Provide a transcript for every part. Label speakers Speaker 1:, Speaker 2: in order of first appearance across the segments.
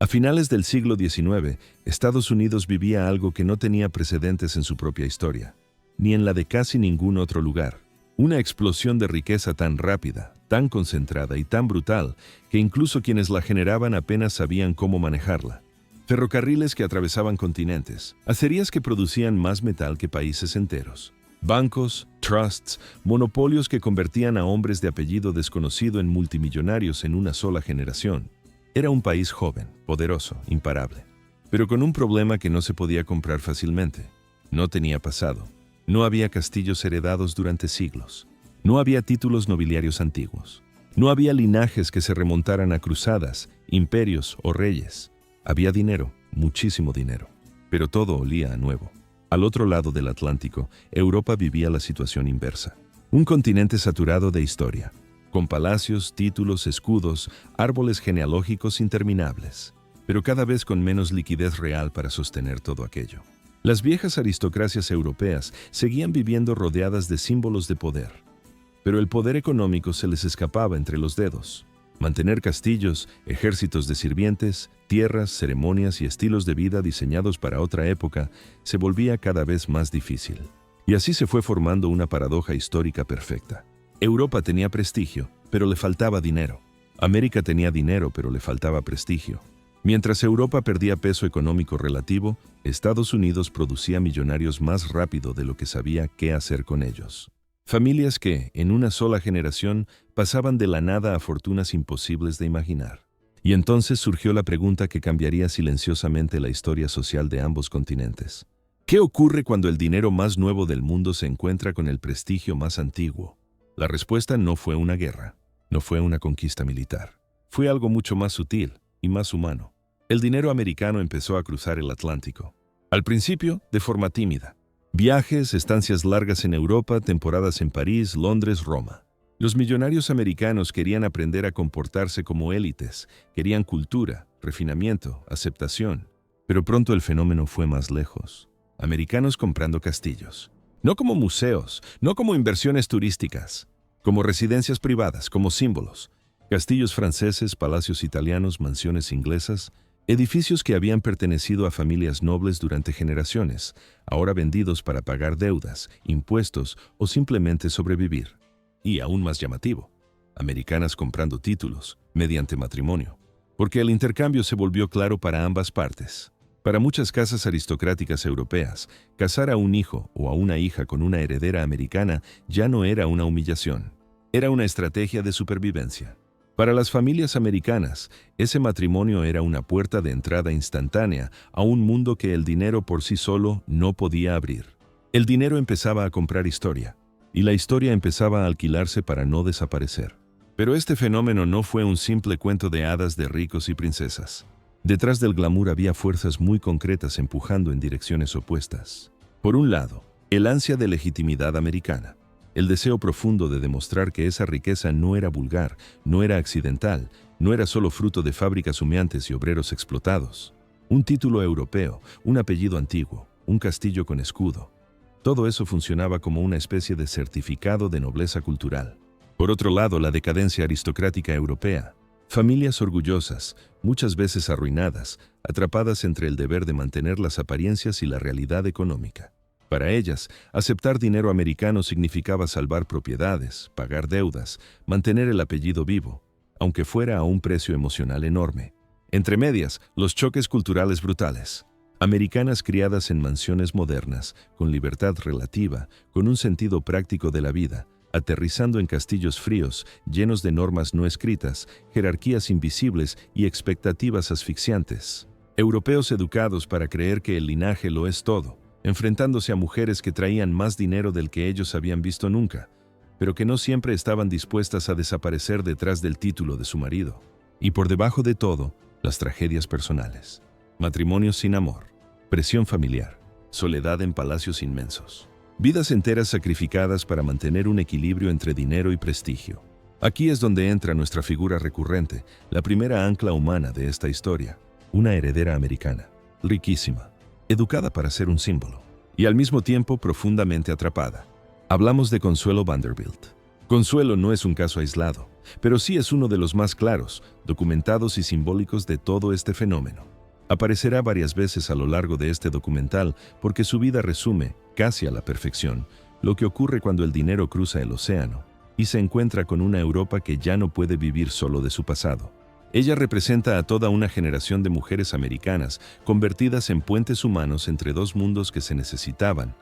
Speaker 1: A finales del siglo XIX, Estados Unidos vivía algo que no tenía precedentes en su propia historia, ni en la de casi ningún otro lugar. Una explosión de riqueza tan rápida, tan concentrada y tan brutal que incluso quienes la generaban apenas sabían cómo manejarla. Ferrocarriles que atravesaban continentes, acerías que producían más metal que países enteros, bancos, trusts, monopolios que convertían a hombres de apellido desconocido en multimillonarios en una sola generación. Era un país joven, poderoso, imparable, pero con un problema que no se podía comprar fácilmente. No tenía pasado. No había castillos heredados durante siglos. No había títulos nobiliarios antiguos. No había linajes que se remontaran a cruzadas, imperios o reyes. Había dinero, muchísimo dinero, pero todo olía a nuevo. Al otro lado del Atlántico, Europa vivía la situación inversa. Un continente saturado de historia, con palacios, títulos, escudos, árboles genealógicos interminables, pero cada vez con menos liquidez real para sostener todo aquello. Las viejas aristocracias europeas seguían viviendo rodeadas de símbolos de poder, pero el poder económico se les escapaba entre los dedos. Mantener castillos, ejércitos de sirvientes, tierras, ceremonias y estilos de vida diseñados para otra época se volvía cada vez más difícil. Y así se fue formando una paradoja histórica perfecta. Europa tenía prestigio, pero le faltaba dinero. América tenía dinero, pero le faltaba prestigio. Mientras Europa perdía peso económico relativo, Estados Unidos producía millonarios más rápido de lo que sabía qué hacer con ellos. Familias que, en una sola generación, pasaban de la nada a fortunas imposibles de imaginar. Y entonces surgió la pregunta que cambiaría silenciosamente la historia social de ambos continentes. ¿Qué ocurre cuando el dinero más nuevo del mundo se encuentra con el prestigio más antiguo? La respuesta no fue una guerra, no fue una conquista militar. Fue algo mucho más sutil y más humano. El dinero americano empezó a cruzar el Atlántico. Al principio, de forma tímida. Viajes, estancias largas en Europa, temporadas en París, Londres, Roma. Los millonarios americanos querían aprender a comportarse como élites, querían cultura, refinamiento, aceptación. Pero pronto el fenómeno fue más lejos. Americanos comprando castillos. No como museos, no como inversiones turísticas, como residencias privadas, como símbolos. Castillos franceses, palacios italianos, mansiones inglesas, edificios que habían pertenecido a familias nobles durante generaciones, ahora vendidos para pagar deudas, impuestos o simplemente sobrevivir. Y aún más llamativo, americanas comprando títulos, mediante matrimonio. Porque el intercambio se volvió claro para ambas partes. Para muchas casas aristocráticas europeas, casar a un hijo o a una hija con una heredera americana ya no era una humillación. Era una estrategia de supervivencia. Para las familias americanas, ese matrimonio era una puerta de entrada instantánea a un mundo que el dinero por sí solo no podía abrir. El dinero empezaba a comprar historia, y la historia empezaba a alquilarse para no desaparecer. Pero este fenómeno no fue un simple cuento de hadas de ricos y princesas. Detrás del glamour había fuerzas muy concretas empujando en direcciones opuestas. Por un lado, el ansia de legitimidad americana. El deseo profundo de demostrar que esa riqueza no era vulgar, no era accidental, no era solo fruto de fábricas humeantes y obreros explotados. Un título europeo, un apellido antiguo, un castillo con escudo. Todo eso funcionaba como una especie de certificado de nobleza cultural. Por otro lado, la decadencia aristocrática europea. Familias orgullosas, muchas veces arruinadas, atrapadas entre el deber de mantener las apariencias y la realidad económica. Para ellas, aceptar dinero americano significaba salvar propiedades, pagar deudas, mantener el apellido vivo, aunque fuera a un precio emocional enorme. Entre medias, los choques culturales brutales. Americanas criadas en mansiones modernas, con libertad relativa, con un sentido práctico de la vida, aterrizando en castillos fríos, llenos de normas no escritas, jerarquías invisibles y expectativas asfixiantes. Europeos educados para creer que el linaje lo es todo, enfrentándose a mujeres que traían más dinero del que ellos habían visto nunca, pero que no siempre estaban dispuestas a desaparecer detrás del título de su marido. Y por debajo de todo, las tragedias personales. Matrimonios sin amor, presión familiar, soledad en palacios inmensos. Vidas enteras sacrificadas para mantener un equilibrio entre dinero y prestigio. Aquí es donde entra nuestra figura recurrente, la primera ancla humana de esta historia, una heredera americana, riquísima, educada para ser un símbolo, y al mismo tiempo profundamente atrapada. Hablamos de Consuelo Vanderbilt. Consuelo no es un caso aislado, pero sí es uno de los más claros, documentados y simbólicos de todo este fenómeno. Aparecerá varias veces a lo largo de este documental porque su vida resume, casi a la perfección, lo que ocurre cuando el dinero cruza el océano y se encuentra con una Europa que ya no puede vivir solo de su pasado. Ella representa a toda una generación de mujeres americanas convertidas en puentes humanos entre dos mundos que se necesitaban,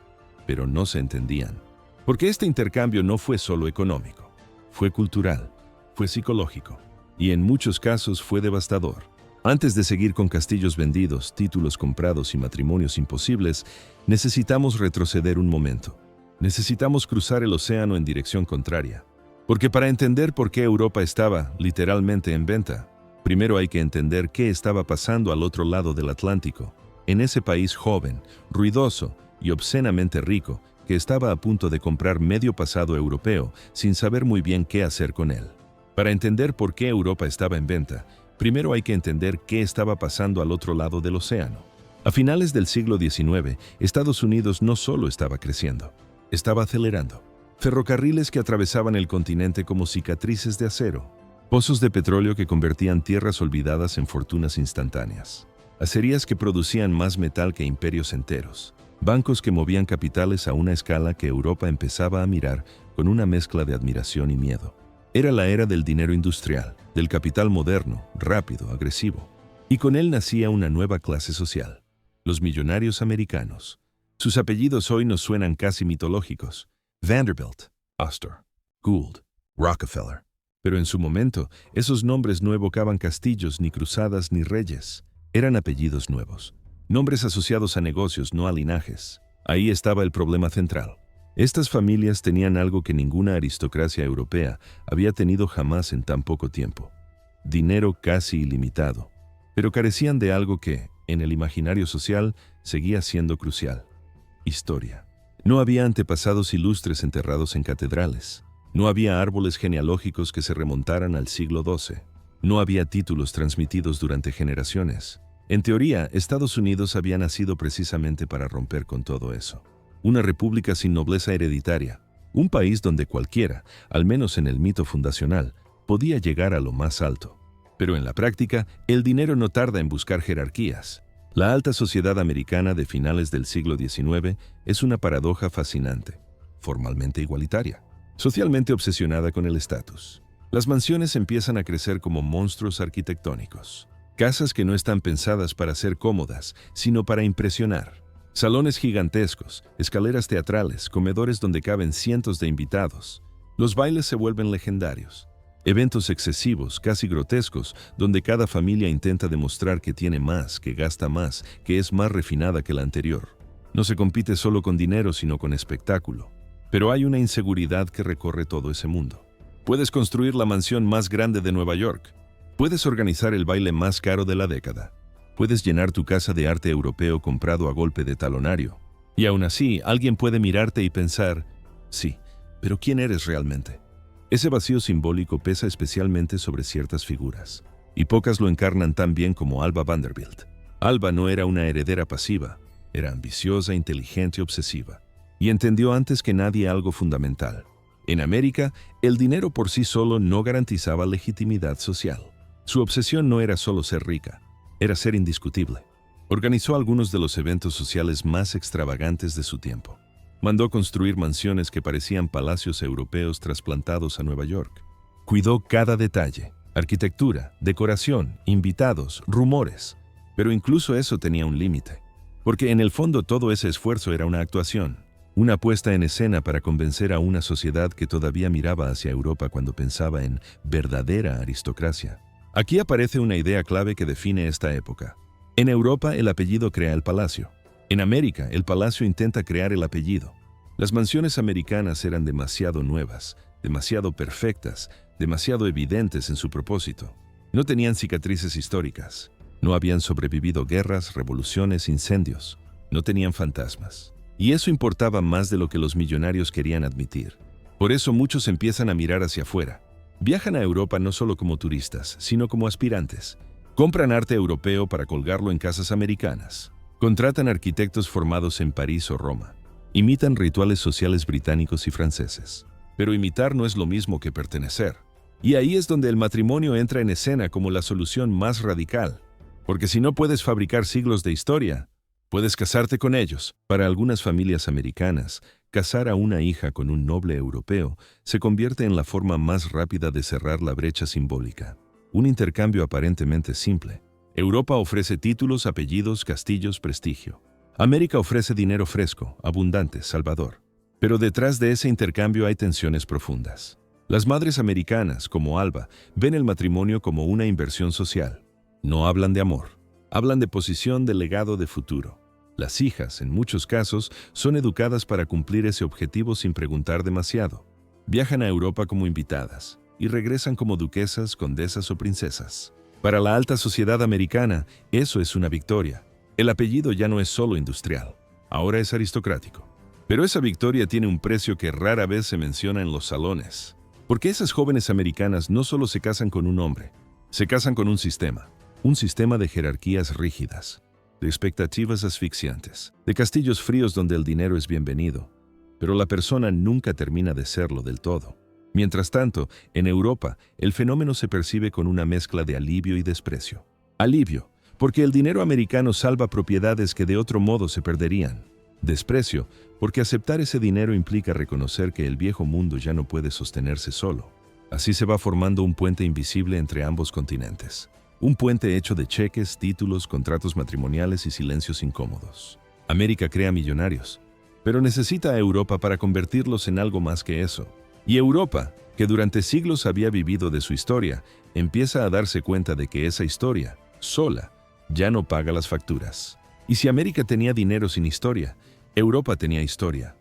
Speaker 1: pero no se entendían. Porque este intercambio no fue solo económico, fue cultural, fue psicológico y en muchos casos fue devastador. Antes de seguir con castillos vendidos, títulos comprados y matrimonios imposibles, necesitamos retroceder un momento. Necesitamos cruzar el océano en dirección contraria. Porque para entender por qué Europa estaba, literalmente, en venta, primero hay que entender qué estaba pasando al otro lado del Atlántico, en ese país joven, ruidoso y obscenamente rico, que estaba a punto de comprar medio pasado europeo sin saber muy bien qué hacer con él. Para entender por qué Europa estaba en venta, primero hay que entender qué estaba pasando al otro lado del océano. A finales del siglo XIX, Estados Unidos no solo estaba creciendo, estaba acelerando. Ferrocarriles que atravesaban el continente como cicatrices de acero, pozos de petróleo que convertían tierras olvidadas en fortunas instantáneas, acerías que producían más metal que imperios enteros, bancos que movían capitales a una escala que Europa empezaba a mirar con una mezcla de admiración y miedo. Era la era del dinero industrial, del capital moderno, rápido, agresivo. Y con él nacía una nueva clase social, los millonarios americanos. Sus apellidos hoy nos suenan casi mitológicos: Vanderbilt, Astor, Gould, Rockefeller. Pero en su momento, esos nombres no evocaban castillos, ni cruzadas, ni reyes. Eran apellidos nuevos. Nombres asociados a negocios, no a linajes. Ahí estaba el problema central. Estas familias tenían algo que ninguna aristocracia europea había tenido jamás en tan poco tiempo: dinero casi ilimitado. Pero carecían de algo que, en el imaginario social, seguía siendo crucial: historia. No había antepasados ilustres enterrados en catedrales. No había árboles genealógicos que se remontaran al siglo XII. No había títulos transmitidos durante generaciones. En teoría, Estados Unidos había nacido precisamente para romper con todo eso. Una república sin nobleza hereditaria, un país donde cualquiera, al menos en el mito fundacional, podía llegar a lo más alto. Pero en la práctica, el dinero no tarda en buscar jerarquías. La alta sociedad americana de finales del siglo XIX es una paradoja fascinante, formalmente igualitaria, socialmente obsesionada con el estatus. Las mansiones empiezan a crecer como monstruos arquitectónicos, casas que no están pensadas para ser cómodas, sino para impresionar. Salones gigantescos, escaleras teatrales, comedores donde caben cientos de invitados. Los bailes se vuelven legendarios. Eventos excesivos, casi grotescos, donde cada familia intenta demostrar que tiene más, que gasta más, que es más refinada que la anterior. No se compite solo con dinero, sino con espectáculo. Pero hay una inseguridad que recorre todo ese mundo. Puedes construir la mansión más grande de Nueva York. Puedes organizar el baile más caro de la década. Puedes llenar tu casa de arte europeo comprado a golpe de talonario. Y aún así, alguien puede mirarte y pensar: sí, pero ¿quién eres realmente? Ese vacío simbólico pesa especialmente sobre ciertas figuras, y pocas lo encarnan tan bien como Alva Vanderbilt. Alva no era una heredera pasiva, era ambiciosa, inteligente y obsesiva, y entendió antes que nadie algo fundamental. En América, el dinero por sí solo no garantizaba legitimidad social. Su obsesión no era solo ser rica, era ser indiscutible. Organizó algunos de los eventos sociales más extravagantes de su tiempo. Mandó construir mansiones que parecían palacios europeos trasplantados a Nueva York. Cuidó cada detalle: arquitectura, decoración, invitados, rumores. Pero incluso eso tenía un límite. Porque en el fondo todo ese esfuerzo era una actuación, una puesta en escena para convencer a una sociedad que todavía miraba hacia Europa cuando pensaba en verdadera aristocracia. Aquí aparece una idea clave que define esta época. En Europa, el apellido crea el palacio. En América, el palacio intenta crear el apellido. Las mansiones americanas eran demasiado nuevas, demasiado perfectas, demasiado evidentes en su propósito. No tenían cicatrices históricas. No habían sobrevivido guerras, revoluciones, incendios. No tenían fantasmas. Y eso importaba más de lo que los millonarios querían admitir. Por eso muchos empiezan a mirar hacia afuera. Viajan a Europa no solo como turistas, sino como aspirantes. Compran arte europeo para colgarlo en casas americanas. Contratan arquitectos formados en París o Roma. Imitan rituales sociales británicos y franceses. pero imitar no es lo mismo que pertenecer. Y ahí es donde el matrimonio entra en escena como la solución más radical. Porque si no puedes fabricar siglos de historia, puedes casarte con ellos. Para algunas familias americanas, casar a una hija con un noble europeo se convierte en la forma más rápida de cerrar la brecha simbólica. Un intercambio aparentemente simple. Europa ofrece títulos, apellidos, castillos, prestigio. América ofrece dinero fresco, abundante, salvador. Pero detrás de ese intercambio hay tensiones profundas. Las madres americanas, como Alba, ven el matrimonio como una inversión social. No hablan de amor, hablan de posición, de legado, de futuro. Las hijas, en muchos casos, son educadas para cumplir ese objetivo sin preguntar demasiado. Viajan a Europa como invitadas y regresan como duquesas, condesas o princesas. Para la alta sociedad americana, eso es una victoria. El apellido ya no es solo industrial, ahora es aristocrático. Pero esa victoria tiene un precio que rara vez se menciona en los salones. Porque esas jóvenes americanas no solo se casan con un hombre, se casan con un sistema de jerarquías rígidas, de expectativas asfixiantes, de castillos fríos donde el dinero es bienvenido, pero la persona nunca termina de serlo del todo. Mientras tanto, en Europa, el fenómeno se percibe con una mezcla de alivio y desprecio. Alivio, porque el dinero americano salva propiedades que de otro modo se perderían. Desprecio, porque aceptar ese dinero implica reconocer que el viejo mundo ya no puede sostenerse solo. Así se va formando un puente invisible entre ambos continentes. Un puente hecho de cheques, títulos, contratos matrimoniales y silencios incómodos. América crea millonarios, pero necesita a Europa para convertirlos en algo más que eso. Y Europa, que durante siglos había vivido de su historia, empieza a darse cuenta de que esa historia, sola, ya no paga las facturas. Y si América tenía dinero sin historia, Europa tenía historia,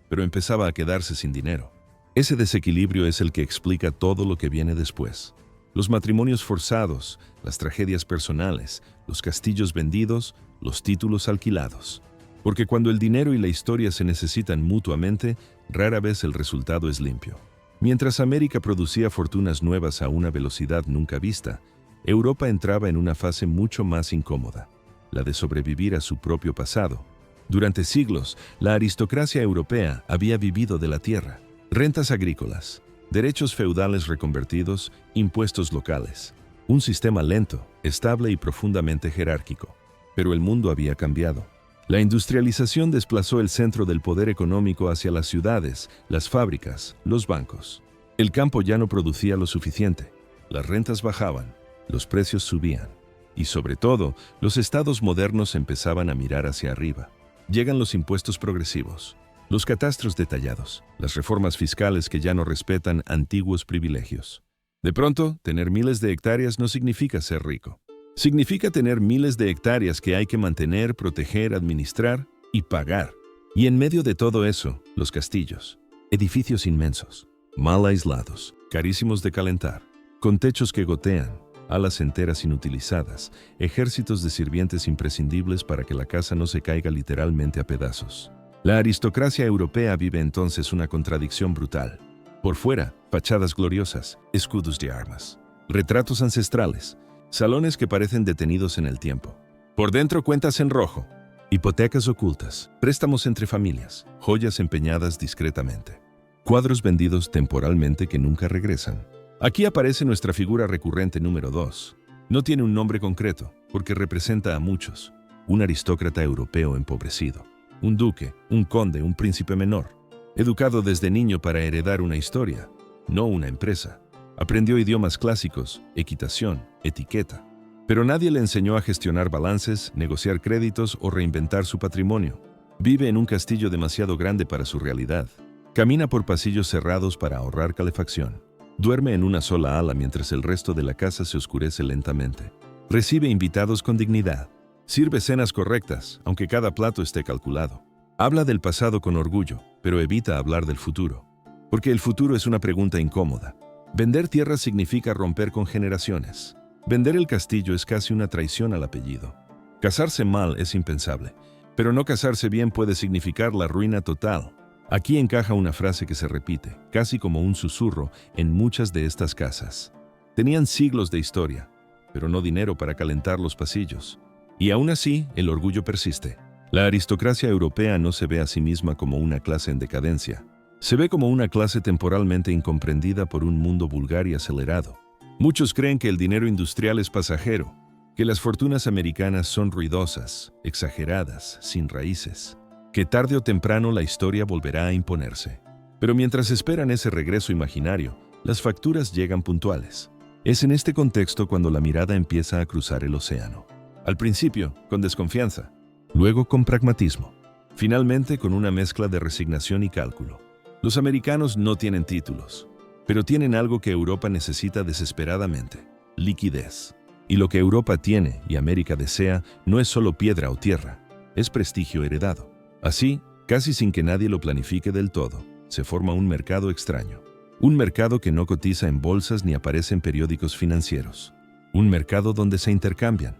Speaker 1: pero empezaba a quedarse sin dinero. Ese desequilibrio es el que explica todo lo que viene después. Los matrimonios forzados, las tragedias personales, los castillos vendidos, los títulos alquilados. Porque cuando el dinero y la historia se necesitan mutuamente, rara vez el resultado es limpio. Mientras América producía fortunas nuevas a una velocidad nunca vista, Europa entraba en una fase mucho más incómoda, la de sobrevivir a su propio pasado. Durante siglos, la aristocracia europea había vivido de la tierra, rentas agrícolas, derechos feudales reconvertidos, impuestos locales. Un sistema lento, estable y profundamente jerárquico. Pero el mundo había cambiado. La industrialización desplazó el centro del poder económico hacia las ciudades, las fábricas, los bancos. El campo ya no producía lo suficiente. Las rentas bajaban, los precios subían. Y sobre todo, los estados modernos empezaban a mirar hacia arriba. Llegan los impuestos progresivos, los catastros detallados, las reformas fiscales que ya no respetan antiguos privilegios. De pronto, tener miles de hectáreas no significa ser rico. Significa tener miles de hectáreas que hay que mantener, proteger, administrar y pagar. Y en medio de todo eso, los castillos, edificios inmensos, mal aislados, carísimos de calentar, con techos que gotean, alas enteras inutilizadas, ejércitos de sirvientes imprescindibles para que la casa no se caiga literalmente a pedazos. La aristocracia europea vive entonces una contradicción brutal. Por fuera, fachadas gloriosas, escudos de armas, retratos ancestrales, salones que parecen detenidos en el tiempo. Por dentro, cuentas en rojo, hipotecas ocultas, préstamos entre familias, joyas empeñadas discretamente, cuadros vendidos temporalmente que nunca regresan. Aquí aparece nuestra figura recurrente número 2. No tiene un nombre concreto, porque representa a muchos. Un aristócrata europeo empobrecido. Un duque, un conde, un príncipe menor. Educado desde niño para heredar una historia, no una empresa. Aprendió idiomas clásicos, equitación, etiqueta. Pero nadie le enseñó a gestionar balances, negociar créditos o reinventar su patrimonio. Vive en un castillo demasiado grande para su realidad. Camina por pasillos cerrados para ahorrar calefacción. Duerme en una sola ala mientras el resto de la casa se oscurece lentamente. Recibe invitados con dignidad. Sirve cenas correctas, aunque cada plato esté calculado. Habla del pasado con orgullo, pero evita hablar del futuro. Porque el futuro es una pregunta incómoda. Vender tierras significa romper con generaciones. Vender el castillo es casi una traición al apellido. Casarse mal es impensable, pero no casarse bien puede significar la ruina total. Aquí encaja una frase que se repite, casi como un susurro, en muchas de estas casas. Tenían siglos de historia, pero no dinero para calentar los pasillos. Y aún así, el orgullo persiste. La aristocracia europea no se ve a sí misma como una clase en decadencia. Se ve como una clase temporalmente incomprendida por un mundo vulgar y acelerado. Muchos creen que el dinero industrial es pasajero, que las fortunas americanas son ruidosas, exageradas, sin raíces, que tarde o temprano la historia volverá a imponerse. Pero mientras esperan ese regreso imaginario, las facturas llegan puntuales. Es en este contexto cuando la mirada empieza a cruzar el océano. Al principio, con desconfianza, luego con pragmatismo, finalmente con una mezcla de resignación y cálculo. Los americanos no tienen títulos, pero tienen algo que Europa necesita desesperadamente: liquidez. Y lo que Europa tiene y América desea no es solo piedra o tierra, es prestigio heredado. Así, casi sin que nadie lo planifique del todo, se forma un mercado extraño. Un mercado que no cotiza en bolsas ni aparece en periódicos financieros. Un mercado donde se intercambian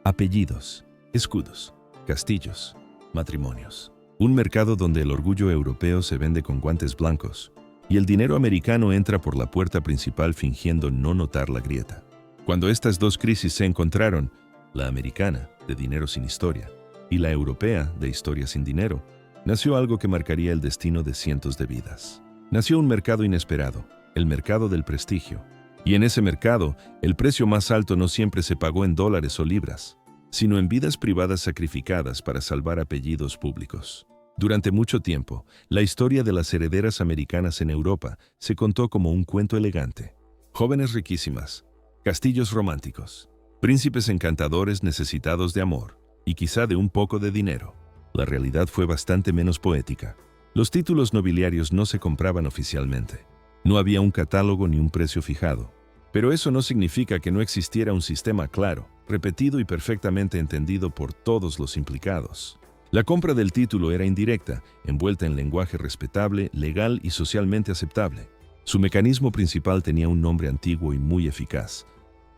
Speaker 1: apellidos, escudos, castillos, matrimonios. Un mercado donde el orgullo europeo se vende con guantes blancos y el dinero americano entra por la puerta principal fingiendo no notar la grieta. Cuando estas dos crisis se encontraron, la americana, de dinero sin historia, y la europea, de historia sin dinero, nació algo que marcaría el destino de cientos de vidas. Nació un mercado inesperado, el mercado del prestigio. Y en ese mercado, el precio más alto no siempre se pagó en dólares o libras, sino en vidas privadas sacrificadas para salvar apellidos públicos. Durante mucho tiempo, la historia de las herederas americanas en Europa se contó como un cuento elegante. Jóvenes riquísimas, castillos románticos, príncipes encantadores necesitados de amor y quizá de un poco de dinero. La realidad fue bastante menos poética. Los títulos nobiliarios no se compraban oficialmente. No había un catálogo ni un precio fijado. Pero eso no significa que no existiera un sistema claro, repetido y perfectamente entendido por todos los implicados. La compra del título era indirecta, envuelta en lenguaje respetable, legal y socialmente aceptable. Su mecanismo principal tenía un nombre antiguo y muy eficaz: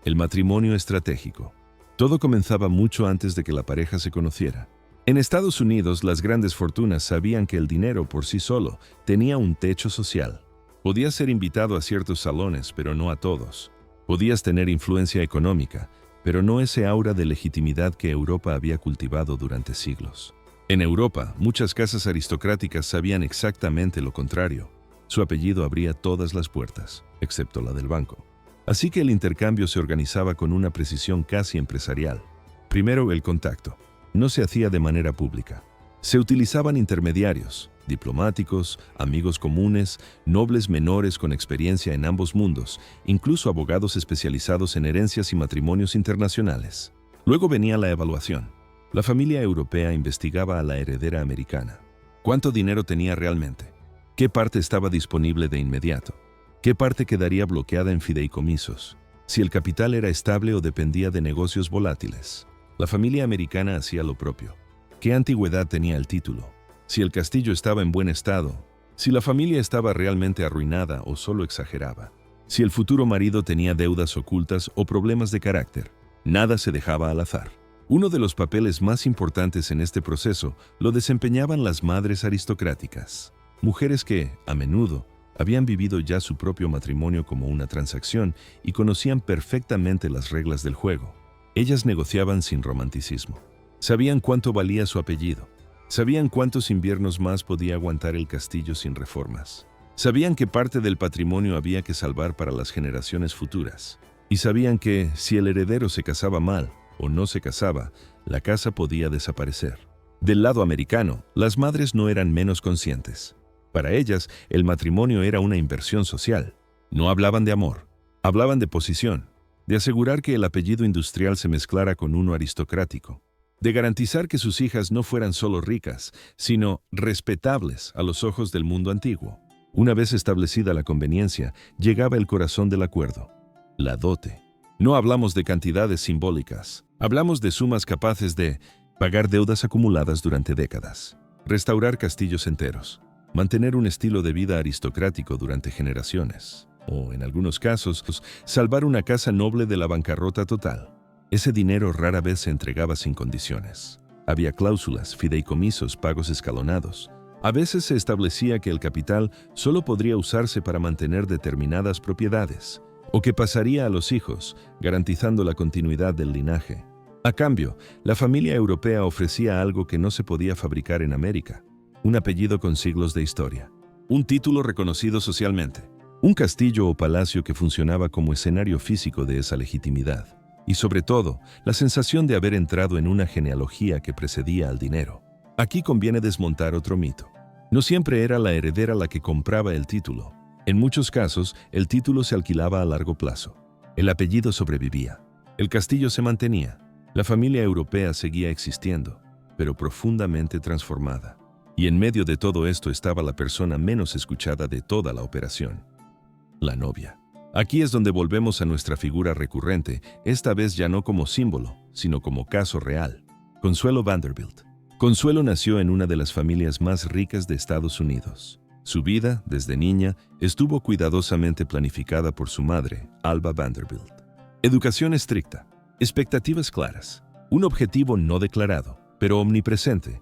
Speaker 1: el matrimonio estratégico. Todo comenzaba mucho antes de que la pareja se conociera. En Estados Unidos, las grandes fortunas sabían que el dinero por sí solo tenía un techo social. Podías ser invitado a ciertos salones, pero no a todos. Podías tener influencia económica, pero no ese aura de legitimidad que Europa había cultivado durante siglos. En Europa, muchas casas aristocráticas sabían exactamente lo contrario. Su apellido abría todas las puertas, excepto la del banco. Así que el intercambio se organizaba con una precisión casi empresarial. Primero, el contacto. No se hacía de manera pública. Se utilizaban intermediarios, diplomáticos, amigos comunes, nobles menores con experiencia en ambos mundos, incluso abogados especializados en herencias y matrimonios internacionales. Luego venía la evaluación. La familia europea investigaba a la heredera americana. ¿Cuánto dinero tenía realmente? ¿Qué parte estaba disponible de inmediato? ¿Qué parte quedaría bloqueada en fideicomisos? Si el capital era estable o dependía de negocios volátiles. La familia americana hacía lo propio. ¿Qué antigüedad tenía el título? Si el castillo estaba en buen estado. Si la familia estaba realmente arruinada o solo exageraba. Si el futuro marido tenía deudas ocultas o problemas de carácter. Nada se dejaba al azar. Uno de los papeles más importantes en este proceso lo desempeñaban las madres aristocráticas. Mujeres que, a menudo, habían vivido ya su propio matrimonio como una transacción y conocían perfectamente las reglas del juego. Ellas negociaban sin romanticismo. Sabían cuánto valía su apellido. Sabían cuántos inviernos más podía aguantar el castillo sin reformas. Sabían que parte del patrimonio había que salvar para las generaciones futuras. Y sabían que, si el heredero se casaba mal o no se casaba, la casa podía desaparecer. Del lado americano, las madres no eran menos conscientes. Para ellas, el matrimonio era una inversión social. No hablaban de amor, hablaban de posición, de asegurar que el apellido industrial se mezclara con uno aristocrático, de garantizar que sus hijas no fueran solo ricas, sino respetables a los ojos del mundo antiguo. Una vez establecida la conveniencia, llegaba el corazón del acuerdo: la dote. No hablamos de cantidades simbólicas, hablamos de sumas capaces de pagar deudas acumuladas durante décadas, restaurar castillos enteros, mantener un estilo de vida aristocrático durante generaciones, o, en algunos casos, salvar una casa noble de la bancarrota total. Ese dinero rara vez se entregaba sin condiciones. Había cláusulas, fideicomisos, pagos escalonados. A veces se establecía que el capital solo podría usarse para mantener determinadas propiedades, o que pasaría a los hijos, garantizando la continuidad del linaje. A cambio, la familia europea ofrecía algo que no se podía fabricar en América: un apellido con siglos de historia. Un título reconocido socialmente. Un castillo o palacio que funcionaba como escenario físico de esa legitimidad. Y sobre todo, la sensación de haber entrado en una genealogía que precedía al dinero. Aquí conviene desmontar otro mito. No siempre era la heredera la que compraba el título. En muchos casos, el título se alquilaba a largo plazo. El apellido sobrevivía. El castillo se mantenía. La familia europea seguía existiendo, pero profundamente transformada. Y en medio de todo esto estaba la persona menos escuchada de toda la operación: la novia. Aquí es donde volvemos a nuestra figura recurrente, esta vez ya no como símbolo, sino como caso real: Consuelo Vanderbilt. Consuelo nació en una de las familias más ricas de Estados Unidos. Su vida, desde niña, estuvo cuidadosamente planificada por su madre, Alva Vanderbilt. Educación estricta, expectativas claras, un objetivo no declarado, pero omnipresente: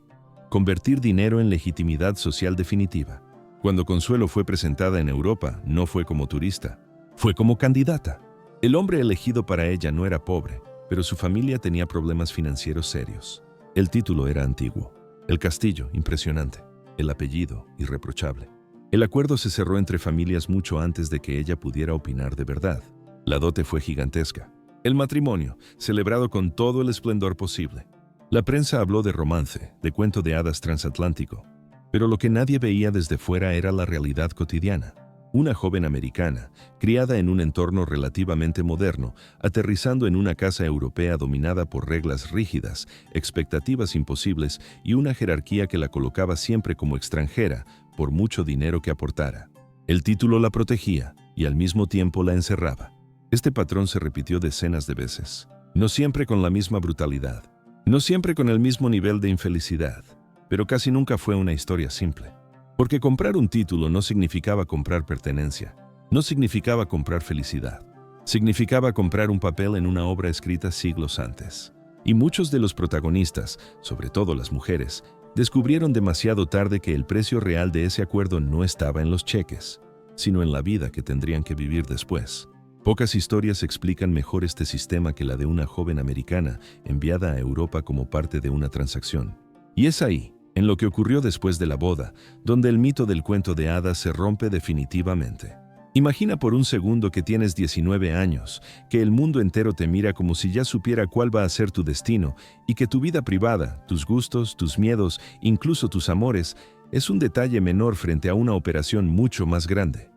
Speaker 1: convertir dinero en legitimidad social definitiva. Cuando Consuelo fue presentada en Europa, no fue como turista, fue como candidata. El hombre elegido para ella no era pobre, pero su familia tenía problemas financieros serios. El título era antiguo, el castillo impresionante, el apellido irreprochable. El acuerdo se cerró entre familias mucho antes de que ella pudiera opinar de verdad. La dote fue gigantesca. El matrimonio, celebrado con todo el esplendor posible. La prensa habló de romance, de cuento de hadas transatlántico, pero lo que nadie veía desde fuera era la realidad cotidiana. Una joven americana, criada en un entorno relativamente moderno, aterrizando en una casa europea dominada por reglas rígidas, expectativas imposibles y una jerarquía que la colocaba siempre como extranjera, por mucho dinero que aportara. El título la protegía y al mismo tiempo la encerraba. Este patrón se repitió decenas de veces, no siempre con la misma brutalidad, no siempre con el mismo nivel de infelicidad, pero casi nunca fue una historia simple. Porque comprar un título no significaba comprar pertenencia, no significaba comprar felicidad, significaba comprar un papel en una obra escrita siglos antes. Y muchos de los protagonistas, sobre todo las mujeres, descubrieron demasiado tarde que el precio real de ese acuerdo no estaba en los cheques, sino en la vida que tendrían que vivir después. Pocas historias explican mejor este sistema que la de una joven americana enviada a Europa como parte de una transacción. Y es ahí, en lo que ocurrió después de la boda, donde el mito del cuento de hadas se rompe definitivamente. Imagina por un segundo que tienes 19 años, que el mundo entero te mira como si ya supiera cuál va a ser tu destino y que tu vida privada, tus gustos, tus miedos, incluso tus amores, es un detalle menor frente a una operación mucho más grande.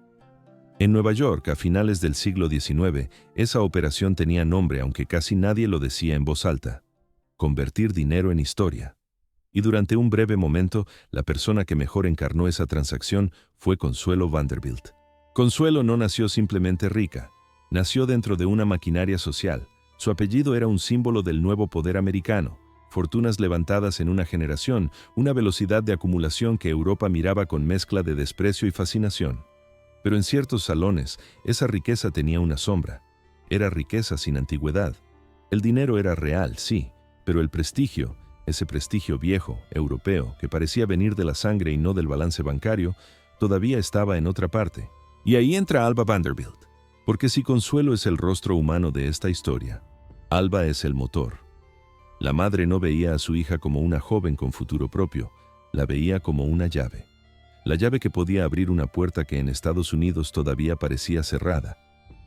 Speaker 1: En Nueva York, a finales del siglo XIX, esa operación tenía nombre, aunque casi nadie lo decía en voz alta: convertir dinero en historia. Y durante un breve momento, la persona que mejor encarnó esa transacción fue Consuelo Vanderbilt. Consuelo no nació simplemente rica, nació dentro de una maquinaria social. Su apellido era un símbolo del nuevo poder americano, fortunas levantadas en una generación, una velocidad de acumulación que Europa miraba con mezcla de desprecio y fascinación. Pero en ciertos salones, esa riqueza tenía una sombra. Era riqueza sin antigüedad. El dinero era real, sí, pero el prestigio, ese prestigio viejo, europeo, que parecía venir de la sangre y no del balance bancario, todavía estaba en otra parte. Y ahí entra Alva Vanderbilt. Porque si Consuelo es el rostro humano de esta historia, Alva es el motor. La madre no veía a su hija como una joven con futuro propio, la veía como una llave. La llave que podía abrir una puerta que en Estados Unidos todavía parecía cerrada.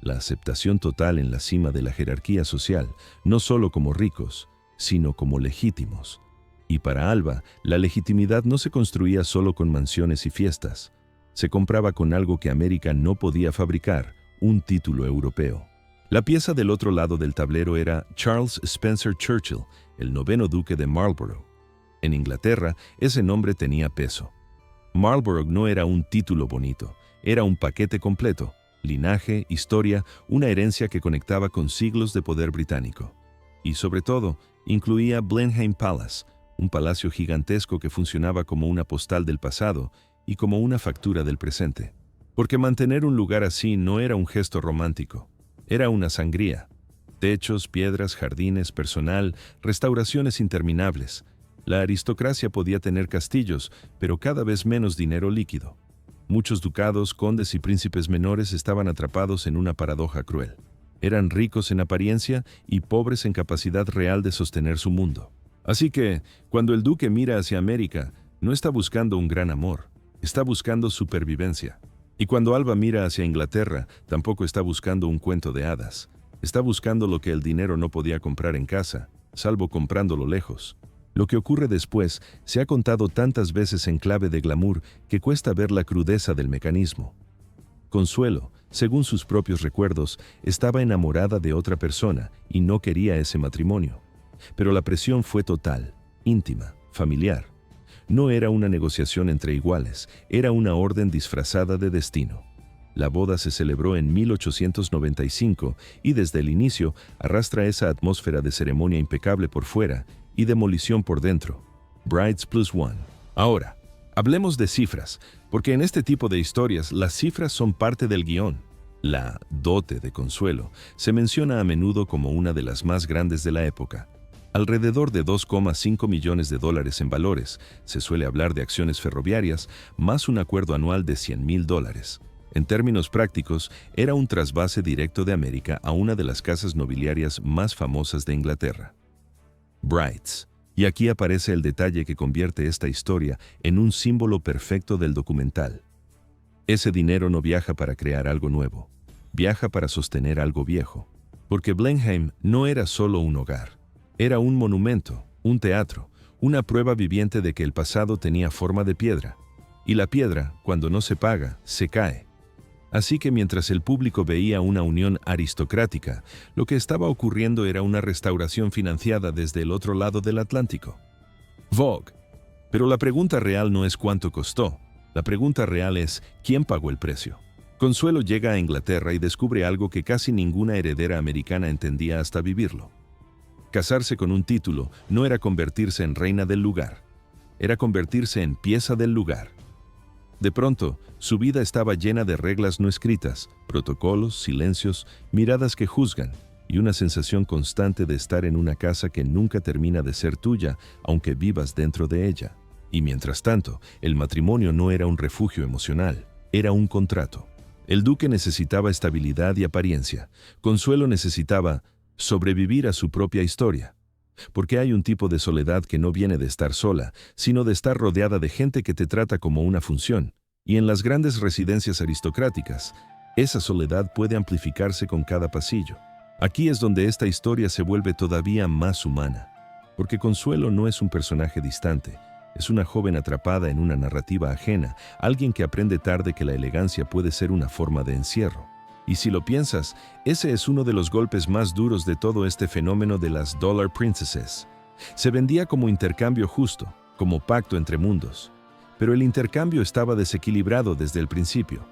Speaker 1: La aceptación total en la cima de la jerarquía social, no solo como ricos, sino como legítimos. Y para Alva, la legitimidad no se construía solo con mansiones y fiestas. Se compraba con algo que América no podía fabricar: un título europeo. La pieza del otro lado del tablero era Charles Spencer Churchill, el 9º duque de Marlborough. En Inglaterra, ese nombre tenía peso. Marlborough no era un título bonito, era un paquete completo: linaje, historia, una herencia que conectaba con siglos de poder británico. Y sobre todo, incluía Blenheim Palace, un palacio gigantesco que funcionaba como una postal del pasado y como una factura del presente. Porque mantener un lugar así no era un gesto romántico, era una sangría. Techos, piedras, jardines, personal, restauraciones interminables. La aristocracia podía tener castillos, pero cada vez menos dinero líquido. Muchos ducados, condes y príncipes menores estaban atrapados en una paradoja cruel. Eran ricos en apariencia y pobres en capacidad real de sostener su mundo. Así que, cuando el duque mira hacia América, no está buscando un gran amor, Está buscando supervivencia. Y cuando Alba mira hacia Inglaterra, tampoco está buscando un cuento de hadas. Está buscando lo que el dinero no podía comprar en casa, salvo comprándolo lejos. Lo que ocurre después se ha contado tantas veces en clave de glamour que cuesta ver la crudeza del mecanismo. Consuelo, según sus propios recuerdos, estaba enamorada de otra persona y no quería ese matrimonio. Pero la presión fue total, íntima, familiar. No era una negociación entre iguales, era una orden disfrazada de destino. La boda se celebró en 1895 y desde el inicio arrastra esa atmósfera de ceremonia impecable por fuera y demolición por dentro. Brides plus one. Ahora, hablemos de cifras, porque en este tipo de historias las cifras son parte del guión. La dote de Consuelo se menciona a menudo como una de las más grandes de la época. Alrededor de 2,5 millones de dólares en valores, se suele hablar de acciones ferroviarias, más un acuerdo anual de $100,000. En términos prácticos, era un trasvase directo de América a una de las casas nobiliarias más famosas de Inglaterra. Brides. Y aquí aparece el detalle que convierte esta historia en un símbolo perfecto del documental. Ese dinero no viaja para crear algo nuevo, viaja para sostener algo viejo. Porque Blenheim no era solo un hogar, era un monumento, un teatro, una prueba viviente de que el pasado tenía forma de piedra. Y la piedra, cuando no se paga, se cae. Así que mientras el público veía una unión aristocrática, lo que estaba ocurriendo era una restauración financiada desde el otro lado del Atlántico. Vogue. Pero la pregunta real no es cuánto costó, la pregunta real es ¿quién pagó el precio? Consuelo llega a Inglaterra y descubre algo que casi ninguna heredera americana entendía hasta vivirlo. Casarse con un título no era convertirse en reina del lugar, era convertirse en pieza del lugar. De pronto, su vida estaba llena de reglas no escritas, protocolos, silencios, miradas que juzgan, y una sensación constante de estar en una casa que nunca termina de ser tuya, aunque vivas dentro de ella. Y mientras tanto, el matrimonio no era un refugio emocional, era un contrato. El duque necesitaba estabilidad y apariencia. Consuelo necesitaba sobrevivir a su propia historia. Porque hay un tipo de soledad que no viene de estar sola, sino de estar rodeada de gente que te trata como una función. Y en las grandes residencias aristocráticas, esa soledad puede amplificarse con cada pasillo. Aquí es donde esta historia se vuelve todavía más humana. Porque Consuelo no es un personaje distante, es una joven atrapada en una narrativa ajena, alguien que aprende tarde que la elegancia puede ser una forma de encierro. Y si lo piensas, ese es uno de los golpes más duros de todo este fenómeno de las Dollar Princesses. Se vendía como intercambio justo, como pacto entre mundos. Pero el intercambio estaba desequilibrado desde el principio.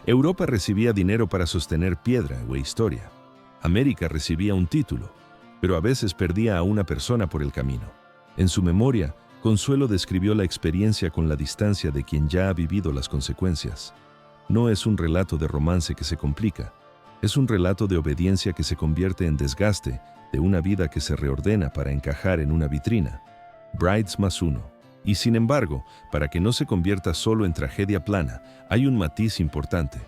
Speaker 1: Europa recibía dinero para sostener piedra o historia. América recibía un título, pero a veces perdía a una persona por el camino. En su memoria, Consuelo describió la experiencia con la distancia de quien ya ha vivido las consecuencias. No es un relato de romance que se complica, es un relato de obediencia que se convierte en desgaste, de una vida que se reordena para encajar en una vitrina. Brides más uno. Y sin embargo, para que no se convierta solo en tragedia plana, hay un matiz importante.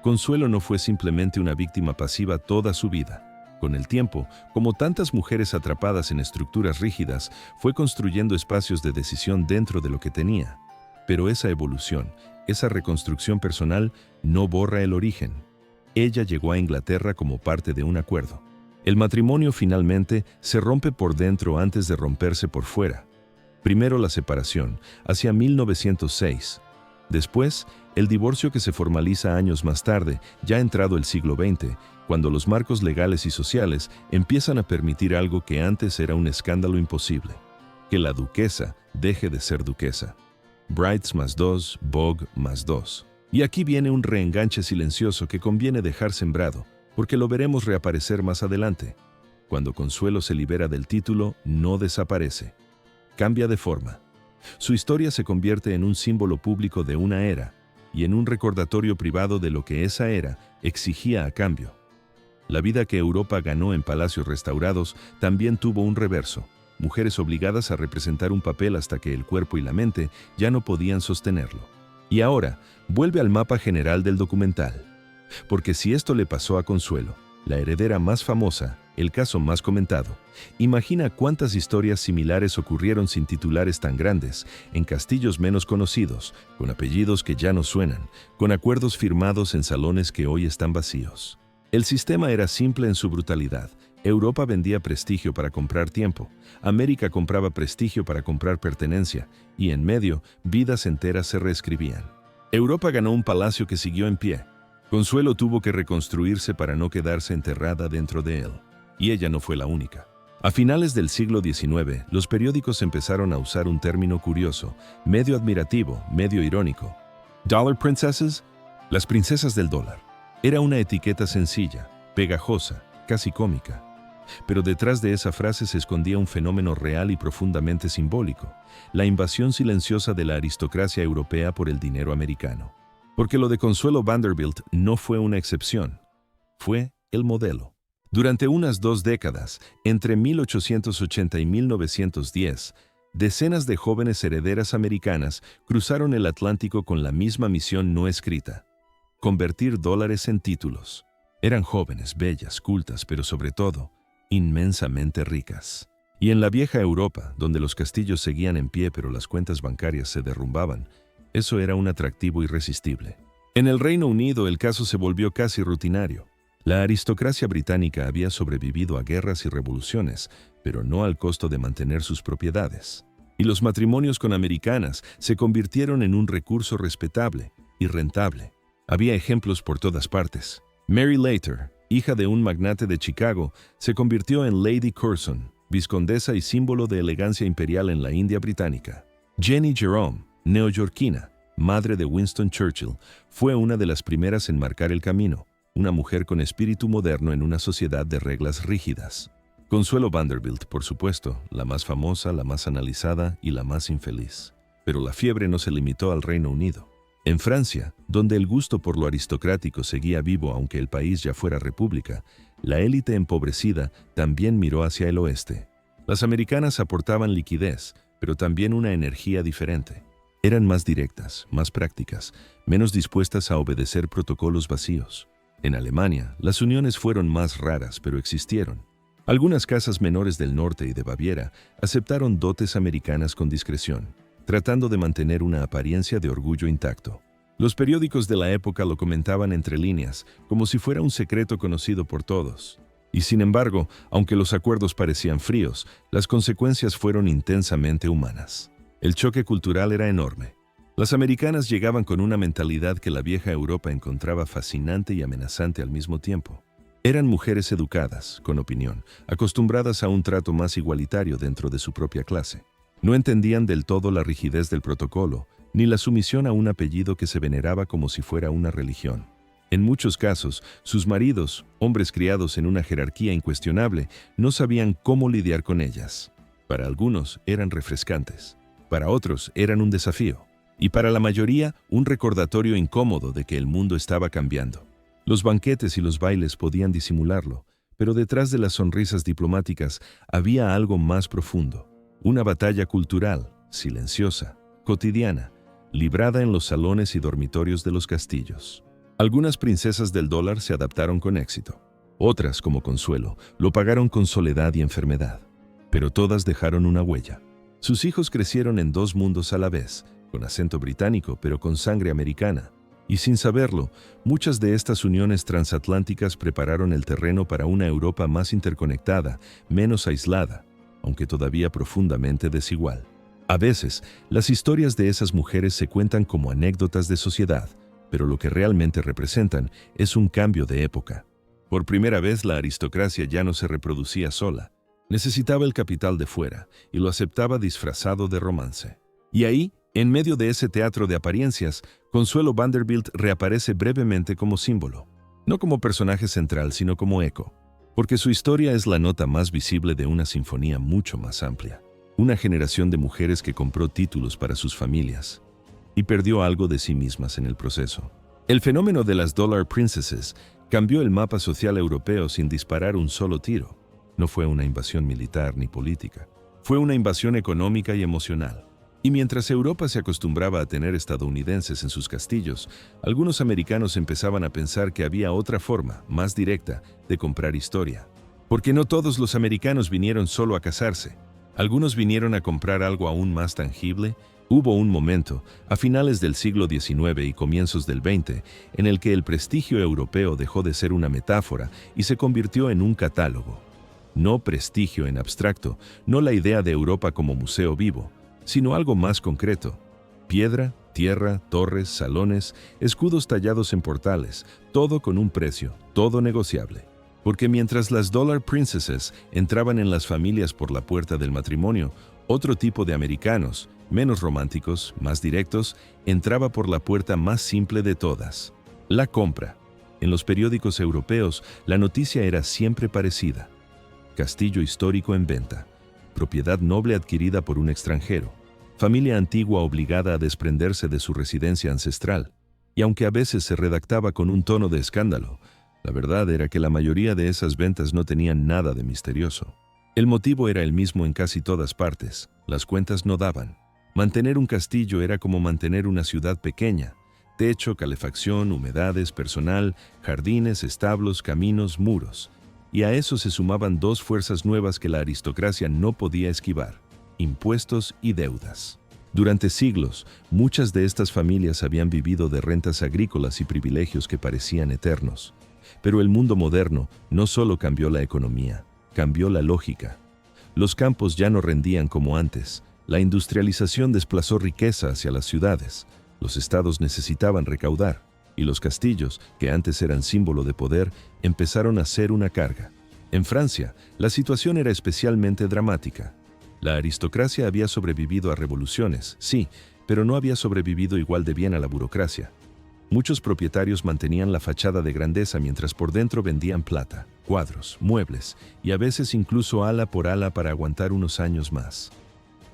Speaker 1: Consuelo no fue simplemente una víctima pasiva toda su vida. Con el tiempo, como tantas mujeres atrapadas en estructuras rígidas, fue construyendo espacios de decisión dentro de lo que tenía. Pero esa evolución, esa reconstrucción personal no borra el origen. Ella llegó a Inglaterra como parte de un acuerdo. El matrimonio finalmente se rompe por dentro antes de romperse por fuera. Primero la separación, hacia 1906. Después, el divorcio que se formaliza años más tarde, ya entrado el siglo XX, cuando los marcos legales y sociales empiezan a permitir algo que antes era un escándalo imposible: que la duquesa deje de ser duquesa. Brides más 2, Vogue más 2. Y aquí viene un reenganche silencioso que conviene dejar sembrado, porque lo veremos reaparecer más adelante. Cuando Consuelo se libera del título, no desaparece. Cambia de forma. Su historia se convierte en un símbolo público de una era, y en un recordatorio privado de lo que esa era exigía a cambio. La vida que Europa ganó en palacios restaurados también tuvo un reverso. Mujeres obligadas a representar un papel hasta que el cuerpo y la mente ya no podían sostenerlo. Y ahora, vuelve al mapa general del documental. Porque si esto le pasó a Consuelo, la heredera más famosa, el caso más comentado. Imagina cuántas historias similares ocurrieron sin titulares tan grandes, en castillos menos conocidos, con apellidos que ya no suenan, con acuerdos firmados en salones que hoy están vacíos. El sistema era simple en su brutalidad. Europa vendía prestigio para comprar tiempo, América compraba prestigio para comprar pertenencia, y en medio, vidas enteras se reescribían. Europa ganó un palacio que siguió en pie. Consuelo tuvo que reconstruirse para no quedarse enterrada dentro de él. Y ella no fue la única. A finales del siglo XIX, los periódicos empezaron a usar un término curioso, medio admirativo, medio irónico. ¿Dollar princesses? Las princesas del dólar. Era una etiqueta sencilla, pegajosa, casi cómica. Pero detrás de esa frase se escondía un fenómeno real y profundamente simbólico, la invasión silenciosa de la aristocracia europea por el dinero americano. Porque lo de Consuelo Vanderbilt no fue una excepción, fue el modelo. Durante unas 2 décadas, entre 1880 y 1910, decenas de jóvenes herederas americanas cruzaron el Atlántico con la misma misión no escrita: convertir dólares en títulos. Eran jóvenes, bellas, cultas, pero sobre todo, inmensamente ricas. Y en la vieja Europa, donde los castillos seguían en pie pero las cuentas bancarias se derrumbaban, eso era un atractivo irresistible. En el Reino Unido el caso se volvió casi rutinario. La aristocracia británica había sobrevivido a guerras y revoluciones, pero no al costo de mantener sus propiedades. Y los matrimonios con americanas se convirtieron en un recurso respetable y rentable. Había ejemplos por todas partes. Mary Leiter, hija de un magnate de Chicago, se convirtió en Lady Curzon, vizcondesa y símbolo de elegancia imperial en la India británica. Jenny Jerome, neoyorquina, madre de Winston Churchill, fue una de las primeras en marcar el camino, una mujer con espíritu moderno en una sociedad de reglas rígidas. Consuelo Vanderbilt, por supuesto, la más famosa, la más analizada y la más infeliz. Pero la fiebre no se limitó al Reino Unido. En Francia, donde el gusto por lo aristocrático seguía vivo aunque el país ya fuera república, la élite empobrecida también miró hacia el oeste. Las americanas aportaban liquidez, pero también una energía diferente. Eran más directas, más prácticas, menos dispuestas a obedecer protocolos vacíos. En Alemania, las uniones fueron más raras, pero existieron. Algunas casas menores del norte y de Baviera aceptaron dotes americanas con discreción, tratando de mantener una apariencia de orgullo intacto. Los periódicos de la época lo comentaban entre líneas, como si fuera un secreto conocido por todos. Y sin embargo, aunque los acuerdos parecían fríos, las consecuencias fueron intensamente humanas. El choque cultural era enorme. Las americanas llegaban con una mentalidad que la vieja Europa encontraba fascinante y amenazante al mismo tiempo. Eran mujeres educadas, con opinión, acostumbradas a un trato más igualitario dentro de su propia clase. No entendían del todo la rigidez del protocolo, ni la sumisión a un apellido que se veneraba como si fuera una religión. En muchos casos, sus maridos, hombres criados en una jerarquía incuestionable, no sabían cómo lidiar con ellas. Para algunos eran refrescantes, para otros eran un desafío, y para la mayoría un recordatorio incómodo de que el mundo estaba cambiando. Los banquetes y los bailes podían disimularlo, pero detrás de las sonrisas diplomáticas había algo más profundo. Una batalla cultural, silenciosa, cotidiana, librada en los salones y dormitorios de los castillos. Algunas princesas del dólar se adaptaron con éxito. Otras, como Consuelo, lo pagaron con soledad y enfermedad. Pero todas dejaron una huella. Sus hijos crecieron en 2 mundos a la vez, con acento británico pero con sangre americana. Y sin saberlo, muchas de estas uniones transatlánticas prepararon el terreno para una Europa más interconectada, menos aislada, aunque todavía profundamente desigual. A veces, las historias de esas mujeres se cuentan como anécdotas de sociedad, pero lo que realmente representan es un cambio de época. Por primera vez la aristocracia ya no se reproducía sola. Necesitaba el capital de fuera, y lo aceptaba disfrazado de romance. Y ahí, en medio de ese teatro de apariencias, Consuelo Vanderbilt reaparece brevemente como símbolo. No como personaje central, sino como eco. Porque su historia es la nota más visible de una sinfonía mucho más amplia. Una generación de mujeres que compró títulos para sus familias y perdió algo de sí mismas en el proceso. El fenómeno de las Dollar Princesses cambió el mapa social europeo sin disparar un solo tiro. No fue una invasión militar ni política. Fue una invasión económica y emocional. Y mientras Europa se acostumbraba a tener estadounidenses en sus castillos, algunos americanos empezaban a pensar que había otra forma, más directa, de comprar historia. Porque no todos los americanos vinieron solo a casarse. Algunos vinieron a comprar algo aún más tangible. Hubo un momento, a finales del siglo XIX y comienzos del XX, en el que el prestigio europeo dejó de ser una metáfora y se convirtió en un catálogo. No prestigio en abstracto, no la idea de Europa como museo vivo, sino algo más concreto. Piedra, tierra, torres, salones, escudos tallados en portales, todo con un precio, todo negociable. Porque mientras las Dollar Princesses entraban en las familias por la puerta del matrimonio, otro tipo de americanos, menos románticos, más directos, entraba por la puerta más simple de todas: la compra. En los periódicos europeos, la noticia era siempre parecida: castillo histórico en venta, propiedad noble adquirida por un extranjero, familia antigua obligada a desprenderse de su residencia ancestral. Y aunque a veces se redactaba con un tono de escándalo, la verdad era que la mayoría de esas ventas no tenían nada de misterioso. El motivo era el mismo en casi todas partes: las cuentas no daban. Mantener un castillo era como mantener una ciudad pequeña: techo, calefacción, humedades, personal, jardines, establos, caminos, muros. Y a eso se sumaban dos fuerzas nuevas que la aristocracia no podía esquivar: impuestos y deudas. Durante siglos, muchas de estas familias habían vivido de rentas agrícolas y privilegios que parecían eternos. Pero el mundo moderno no solo cambió la economía, cambió la lógica. Los campos ya no rendían como antes. La industrialización desplazó riqueza hacia las ciudades. Los estados necesitaban recaudar, y los castillos, que antes eran símbolo de poder, empezaron a ser una carga. En Francia, la situación era especialmente dramática. La aristocracia había sobrevivido a revoluciones, sí, pero no había sobrevivido igual de bien a la burocracia. Muchos propietarios mantenían la fachada de grandeza mientras por dentro vendían plata, cuadros, muebles y a veces incluso ala por ala para aguantar unos años más.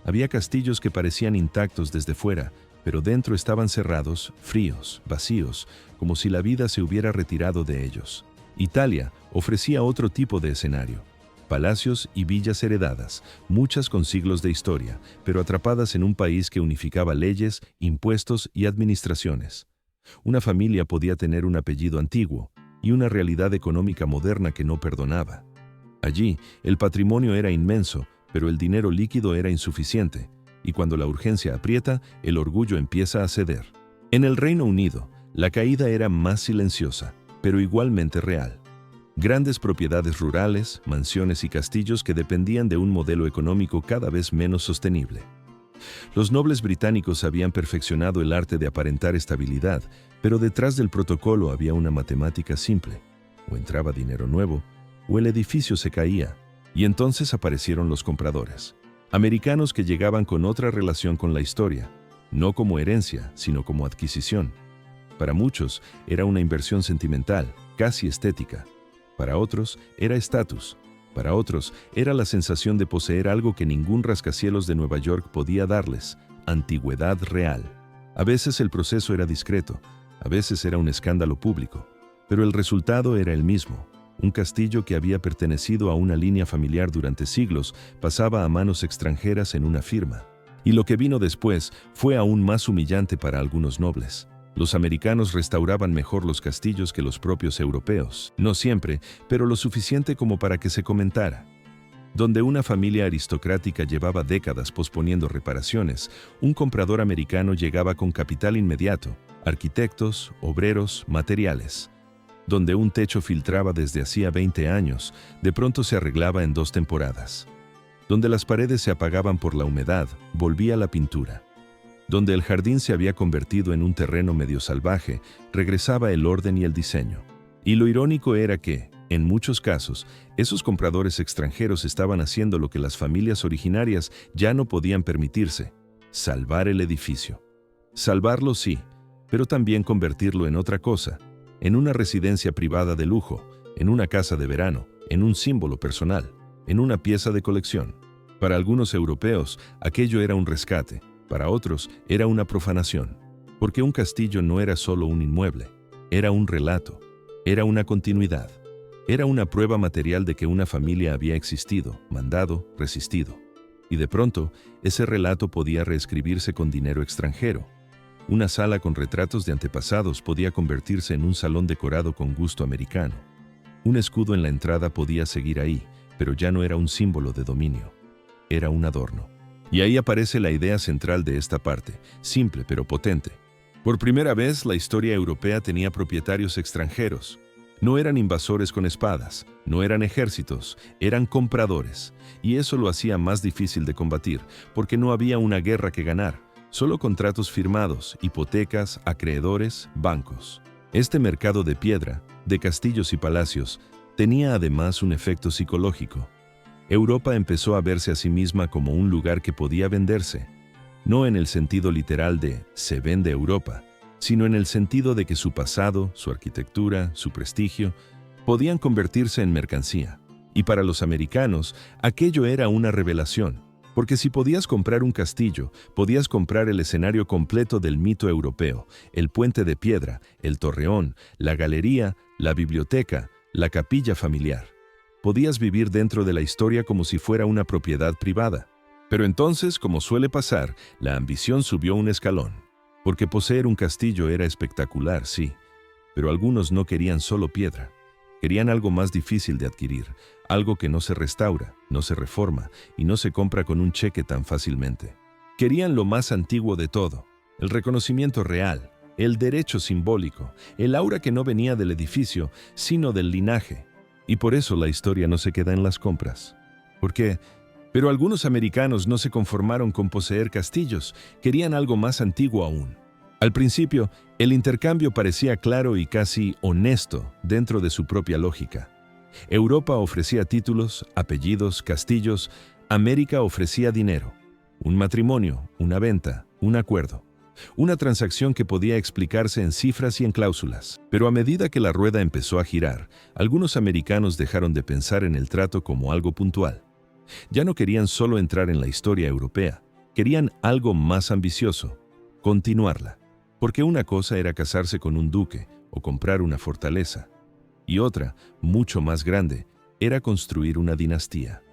Speaker 1: Había castillos que parecían intactos desde fuera, pero dentro estaban cerrados, fríos, vacíos, como si la vida se hubiera retirado de ellos. Italia ofrecía otro tipo de escenario: palacios y villas heredadas, muchas con siglos de historia, pero atrapadas en un país que unificaba leyes, impuestos y administraciones. Una familia podía tener un apellido antiguo y una realidad económica moderna que no perdonaba. Allí, el patrimonio era inmenso, pero el dinero líquido era insuficiente, y cuando la urgencia aprieta, el orgullo empieza a ceder. En el Reino Unido, la caída era más silenciosa, pero igualmente real. Grandes propiedades rurales, mansiones y castillos que dependían de un modelo económico cada vez menos sostenible. Los nobles británicos habían perfeccionado el arte de aparentar estabilidad, pero detrás del protocolo había una matemática simple: o entraba dinero nuevo, o el edificio se caía, y entonces aparecieron los compradores. Americanos que llegaban con otra relación con la historia, no como herencia, sino como adquisición. Para muchos era una inversión sentimental, casi estética. Para otros era estatus. Para otros era la sensación de poseer algo que ningún rascacielos de Nueva York podía darles: antigüedad real. A veces el proceso era discreto, a veces era un escándalo público, pero el resultado era el mismo: un castillo que había pertenecido a una línea familiar durante siglos pasaba a manos extranjeras en una firma. Y lo que vino después fue aún más humillante para algunos nobles. Los americanos restauraban mejor los castillos que los propios europeos. No siempre, pero lo suficiente como para que se comentara. Donde una familia aristocrática llevaba décadas posponiendo reparaciones, un comprador americano llegaba con capital inmediato: arquitectos, obreros, materiales. Donde un techo filtraba desde hacía 20 años, de pronto se arreglaba en 2 temporadas. Donde las paredes se apagaban por la humedad, volvía la pintura. Donde el jardín se había convertido en un terreno medio salvaje, regresaba el orden y el diseño. Y lo irónico era que, en muchos casos, esos compradores extranjeros estaban haciendo lo que las familias originarias ya no podían permitirse: salvar el edificio. Salvarlo sí, pero también convertirlo en otra cosa: en una residencia privada de lujo, en una casa de verano, en un símbolo personal, en una pieza de colección. Para algunos europeos, aquello era un rescate. Para otros, era una profanación. Porque un castillo no era solo un inmueble, era un relato, era una continuidad. Era una prueba material de que una familia había existido, mandado, resistido. Y de pronto, ese relato podía reescribirse con dinero extranjero. Una sala con retratos de antepasados podía convertirse en un salón decorado con gusto americano. Un escudo en la entrada podía seguir ahí, pero ya no era un símbolo de dominio. Era un adorno. Y ahí aparece la idea central de esta parte, simple pero potente. Por primera vez, la historia europea tenía propietarios extranjeros. No eran invasores con espadas, no eran ejércitos, eran compradores. Y eso lo hacía más difícil de combatir, porque no había una guerra que ganar, solo contratos firmados, hipotecas, acreedores, bancos. Este mercado de piedra, de castillos y palacios, tenía además un efecto psicológico. Europa empezó a verse a sí misma como un lugar que podía venderse, no en el sentido literal de «se vende Europa», sino en el sentido de que su pasado, su arquitectura, su prestigio, podían convertirse en mercancía. Y para los americanos, aquello era una revelación, porque si podías comprar un castillo, podías comprar el escenario completo del mito europeo, el puente de piedra, el torreón, la galería, la biblioteca, la capilla familiar. Podías vivir dentro de la historia como si fuera una propiedad privada. Pero entonces, como suele pasar, la ambición subió un escalón. Porque poseer un castillo era espectacular, sí, pero algunos no querían solo piedra. Querían algo más difícil de adquirir, algo que no se restaura, no se reforma y no se compra con un cheque tan fácilmente. Querían lo más antiguo de todo, el reconocimiento real, el derecho simbólico, el aura que no venía del edificio, sino del linaje. Y por eso la historia no se queda en las compras. ¿Por qué? Pero algunos americanos no se conformaron con poseer castillos, querían algo más antiguo aún. Al principio, el intercambio parecía claro y casi honesto dentro de su propia lógica. Europa ofrecía títulos, apellidos, castillos, América ofrecía dinero, un matrimonio, una venta, un acuerdo. Una transacción que podía explicarse en cifras y en cláusulas. Pero a medida que la rueda empezó a girar, algunos americanos dejaron de pensar en el trato como algo puntual. Ya no querían solo entrar en la historia europea, querían algo más ambicioso, continuarla. Porque una cosa era casarse con un duque o comprar una fortaleza, y otra, mucho más grande, era construir una dinastía.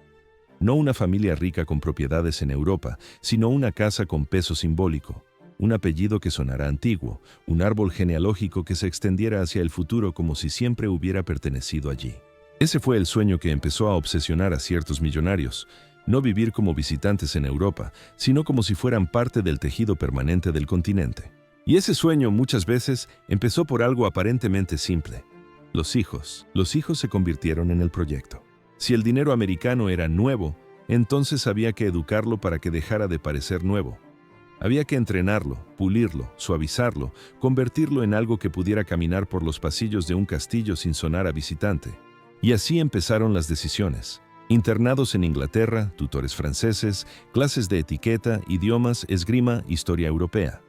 Speaker 1: No una familia rica con propiedades en Europa, sino una casa con peso simbólico, un apellido que sonara antiguo, un árbol genealógico que se extendiera hacia el futuro como si siempre hubiera pertenecido allí. Ese fue el sueño que empezó a obsesionar a ciertos millonarios, no vivir como visitantes en Europa, sino como si fueran parte del tejido permanente del continente. Y ese sueño muchas veces empezó por algo aparentemente simple. Los hijos se convirtieron en el proyecto. Si el dinero americano era nuevo, entonces había que educarlo para que dejara de parecer nuevo. Había que entrenarlo, pulirlo, suavizarlo, convertirlo en algo que pudiera caminar por los pasillos de un castillo sin sonar a visitante. Y así empezaron las decisiones. Internados en Inglaterra, tutores franceses, clases de etiqueta, idiomas, esgrima, historia europea.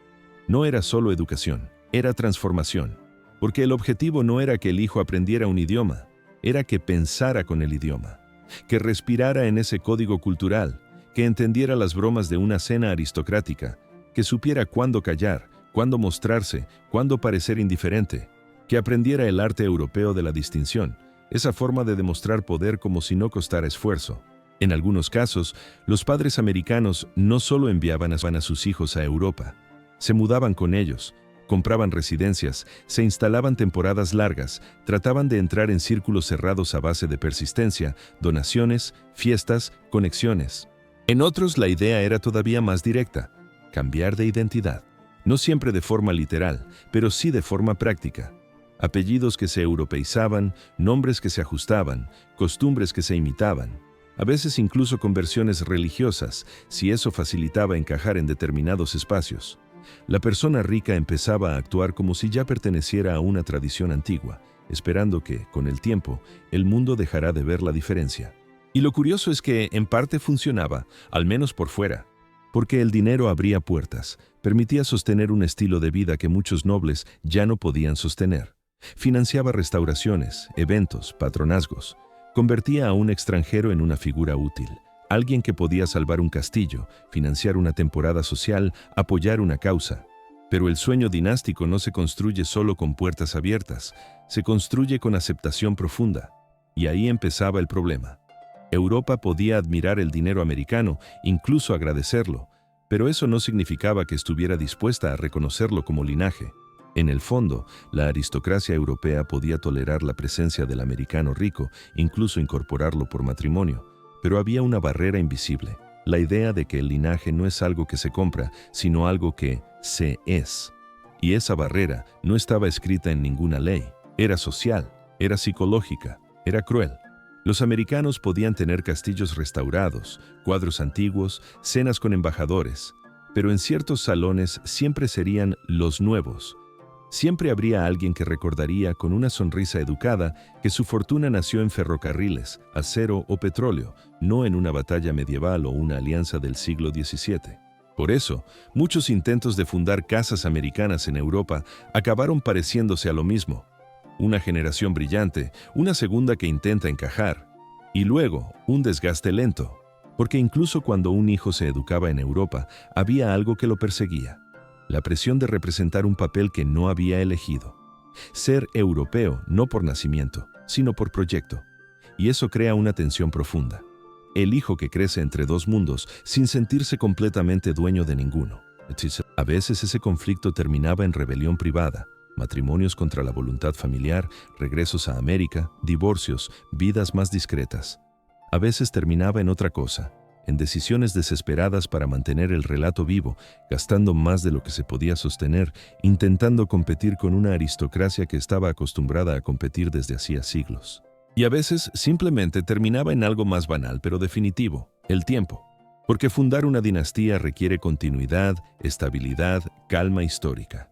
Speaker 1: No era solo educación, era transformación. Porque el objetivo no era que el hijo aprendiera un idioma, era que pensara con el idioma, que respirara en ese código cultural, que entendiera las bromas de una cena aristocrática, que supiera cuándo callar, cuándo mostrarse, cuándo parecer indiferente, que aprendiera el arte europeo de la distinción, esa forma de demostrar poder como si no costara esfuerzo. En algunos casos, los padres americanos no solo enviaban a sus hijos a Europa, se mudaban con ellos, compraban residencias, se instalaban temporadas largas, trataban de entrar en círculos cerrados a base de persistencia, donaciones, fiestas, conexiones. En otros la idea era todavía más directa, cambiar de identidad. No siempre de forma literal, pero sí de forma práctica. Apellidos que se europeizaban, nombres que se ajustaban, costumbres que se imitaban. A veces incluso conversiones religiosas, si eso facilitaba encajar en determinados espacios. La persona rica empezaba a actuar como si ya perteneciera a una tradición antigua, esperando que, con el tiempo, el mundo dejará de ver la diferencia. Y lo curioso es que, en parte funcionaba, al menos por fuera, porque el dinero abría puertas, permitía sostener un estilo de vida que muchos nobles ya no podían sostener. Financiaba restauraciones, eventos, patronazgos. Convertía a un extranjero en una figura útil, alguien que podía salvar un castillo, financiar una temporada social, apoyar una causa. Pero el sueño dinástico no se construye solo con puertas abiertas, se construye con aceptación profunda. Y ahí empezaba el problema. Europa podía admirar el dinero americano, incluso agradecerlo, pero eso no significaba que estuviera dispuesta a reconocerlo como linaje. En el fondo, la aristocracia europea podía tolerar la presencia del americano rico, incluso incorporarlo por matrimonio, pero había una barrera invisible, la idea de que el linaje no es algo que se compra, sino algo que se es. Y esa barrera no estaba escrita en ninguna ley, era social, era psicológica, era cruel. Los americanos podían tener castillos restaurados, cuadros antiguos, cenas con embajadores, pero en ciertos salones siempre serían los nuevos. Siempre habría alguien que recordaría con una sonrisa educada que su fortuna nació en ferrocarriles, acero o petróleo, no en una batalla medieval o una alianza del siglo XVII. Por eso, muchos intentos de fundar casas americanas en Europa acabaron pareciéndose a lo mismo. Una generación brillante, una segunda que intenta encajar, y luego un desgaste lento, porque incluso cuando un hijo se educaba en Europa, había algo que lo perseguía: la presión de representar un papel que no había elegido. Ser europeo no por nacimiento, sino por proyecto. Y eso crea una tensión profunda. El hijo que crece entre dos mundos sin sentirse completamente dueño de ninguno. A veces ese conflicto terminaba en rebelión privada, matrimonios contra la voluntad familiar, regresos a América, divorcios, vidas más discretas. A veces terminaba en otra cosa, en decisiones desesperadas para mantener el relato vivo, gastando más de lo que se podía sostener, intentando competir con una aristocracia que estaba acostumbrada a competir desde hacía siglos. Y a veces simplemente terminaba en algo más banal pero definitivo: el tiempo. Porque fundar una dinastía requiere continuidad, estabilidad, calma histórica.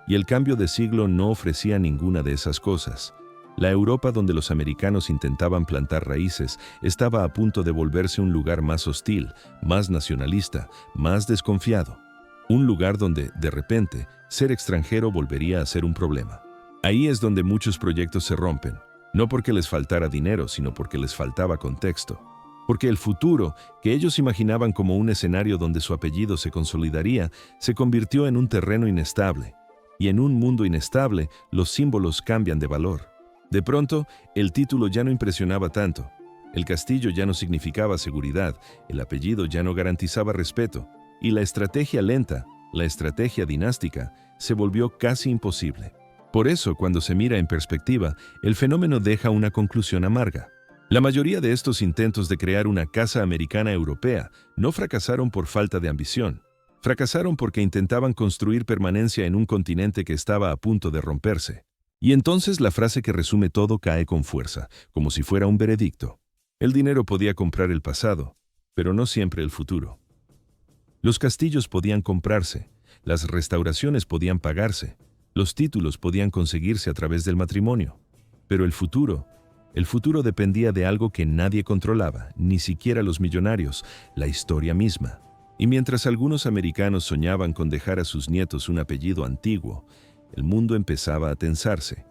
Speaker 1: Y el cambio de siglo no ofrecía ninguna de esas cosas. La Europa donde los americanos intentaban plantar raíces estaba a punto de volverse un lugar más hostil, más nacionalista, más desconfiado. Un lugar donde, de repente, ser extranjero volvería a ser un problema. Ahí es donde muchos proyectos se rompen, no porque les faltara dinero, sino porque les faltaba contexto. Porque el futuro, que ellos imaginaban como un escenario donde su apellido se consolidaría, se convirtió en un terreno inestable. Y en un mundo inestable, los símbolos cambian de valor. De pronto, el título ya no impresionaba tanto. El castillo ya no significaba seguridad, el apellido ya no garantizaba respeto, y la estrategia lenta, la estrategia dinástica, se volvió casi imposible. Por eso, cuando se mira en perspectiva, el fenómeno deja una conclusión amarga. La mayoría de estos intentos de crear una casa americana europea no fracasaron por falta de ambición. Fracasaron porque intentaban construir permanencia en un continente que estaba a punto de romperse. Y entonces la frase que resume todo cae con fuerza, como si fuera un veredicto. El dinero podía comprar el pasado, pero no siempre el futuro. Los castillos podían comprarse, las restauraciones podían pagarse, los títulos podían conseguirse a través del matrimonio. Pero el futuro dependía de algo que nadie controlaba, ni siquiera los millonarios, la historia misma. Y mientras algunos americanos soñaban con dejar a sus nietos un apellido antiguo, el mundo empezaba a tensarse.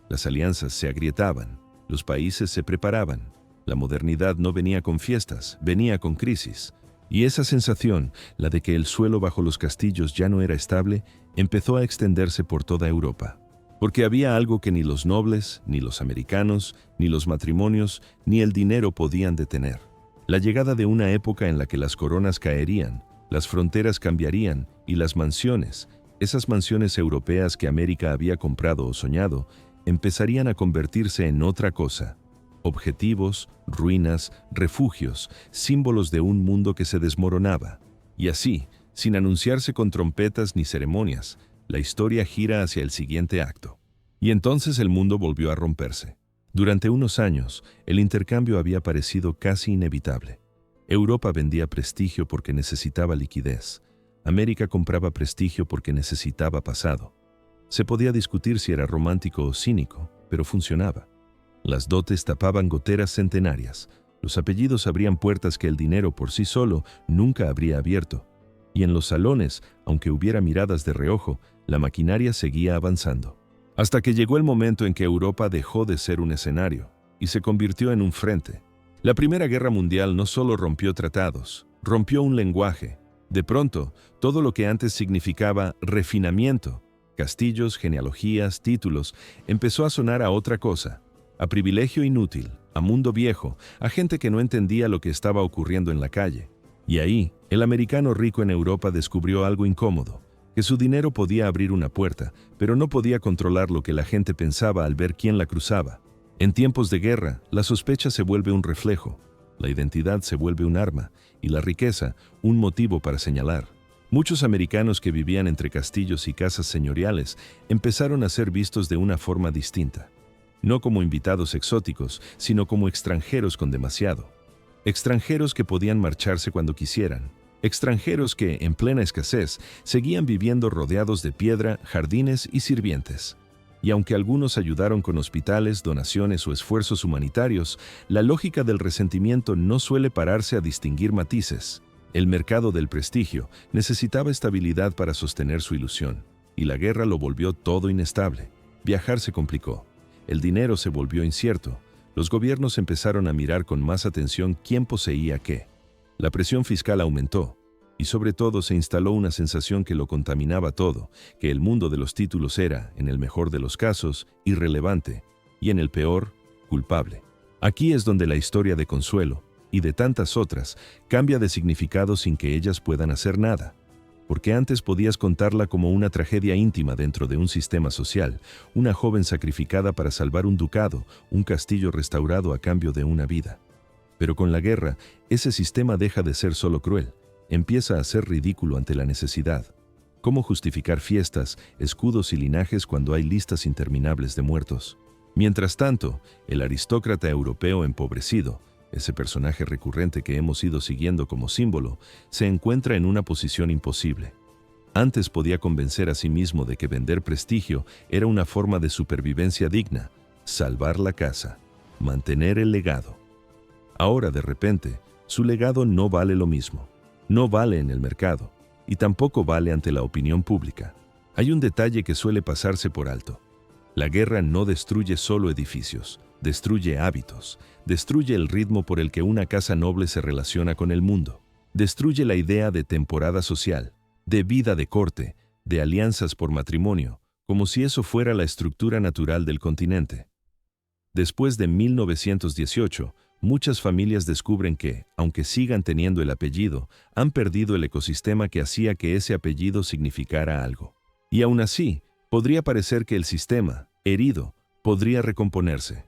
Speaker 1: Las alianzas se agrietaban, los países se preparaban. La modernidad no venía con fiestas, venía con crisis. Y esa sensación, la de que el suelo bajo los castillos ya no era estable, empezó a extenderse por toda Europa. Porque había algo que ni los nobles, ni los americanos, ni los matrimonios, ni el dinero podían detener. La llegada de una época en la que las coronas caerían, las fronteras cambiarían y las mansiones, esas mansiones europeas que América había comprado o soñado, empezarían a convertirse en otra cosa. Objetivos, ruinas, refugios, símbolos de un mundo que se desmoronaba. Y así, sin anunciarse con trompetas ni ceremonias, la historia gira hacia el siguiente acto. Y entonces el mundo volvió a romperse. Durante unos años, el intercambio había parecido casi inevitable. Europa vendía prestigio porque necesitaba liquidez. América compraba prestigio porque necesitaba pasado. Se podía discutir si era romántico o cínico, pero funcionaba. Las dotes tapaban goteras centenarias. Los apellidos abrían puertas que el dinero por sí solo nunca habría abierto. Y en los salones, aunque hubiera miradas de reojo, la maquinaria seguía avanzando. Hasta que llegó el momento en que Europa dejó de ser un escenario y se convirtió en un frente. La Primera Guerra Mundial no solo rompió tratados, rompió un lenguaje. De pronto, todo lo que antes significaba refinamiento, castillos, genealogías, títulos, empezó a sonar a otra cosa, a privilegio inútil, a mundo viejo, a gente que no entendía lo que estaba ocurriendo en la calle. Y ahí, el americano rico en Europa descubrió algo incómodo, que su dinero podía abrir una puerta, pero no podía controlar lo que la gente pensaba al ver quién la cruzaba. En tiempos de guerra, la sospecha se vuelve un reflejo, la identidad se vuelve un arma, y la riqueza, un motivo para señalar. Muchos americanos que vivían entre castillos y casas señoriales empezaron a ser vistos de una forma distinta. No como invitados exóticos, sino como extranjeros con demasiado. Extranjeros que podían marcharse cuando quisieran. Extranjeros que, en plena escasez, seguían viviendo rodeados de piedra, jardines y sirvientes. Y aunque algunos ayudaron con hospitales, donaciones o esfuerzos humanitarios, la lógica del resentimiento no suele pararse a distinguir matices. El mercado del prestigio necesitaba estabilidad para sostener su ilusión, y la guerra lo volvió todo inestable. Viajar se complicó. El dinero se volvió incierto. Los gobiernos empezaron a mirar con más atención quién poseía qué. La presión fiscal aumentó, y sobre todo se instaló una sensación que lo contaminaba todo, que el mundo de los títulos era, en el mejor de los casos, irrelevante, y en el peor, culpable. Aquí es donde la historia de Consuelo, y de tantas otras, cambia de significado sin que ellas puedan hacer nada. Porque antes podías contarla como una tragedia íntima dentro de un sistema social, una joven sacrificada para salvar un ducado, un castillo restaurado a cambio de una vida. Pero con la guerra, ese sistema deja de ser solo cruel, empieza a ser ridículo ante la necesidad. ¿Cómo justificar fiestas, escudos y linajes cuando hay listas interminables de muertos? Mientras tanto, el aristócrata europeo empobrecido, ese personaje recurrente que hemos ido siguiendo como símbolo, se encuentra en una posición imposible. Antes podía convencer a sí mismo de que vender prestigio era una forma de supervivencia digna, salvar la casa, mantener el legado. Ahora, de repente, su legado no vale lo mismo. No vale en el mercado, y tampoco vale ante la opinión pública. Hay un detalle que suele pasarse por alto. La guerra no destruye solo edificios, destruye hábitos, destruye el ritmo por el que una casa noble se relaciona con el mundo, destruye la idea de temporada social, de vida de corte, de alianzas por matrimonio, como si eso fuera la estructura natural del continente. Después de 1918, muchas familias descubren que, aunque sigan teniendo el apellido, han perdido el ecosistema que hacía que ese apellido significara algo. Y aún así, podría parecer que el sistema, herido, podría recomponerse.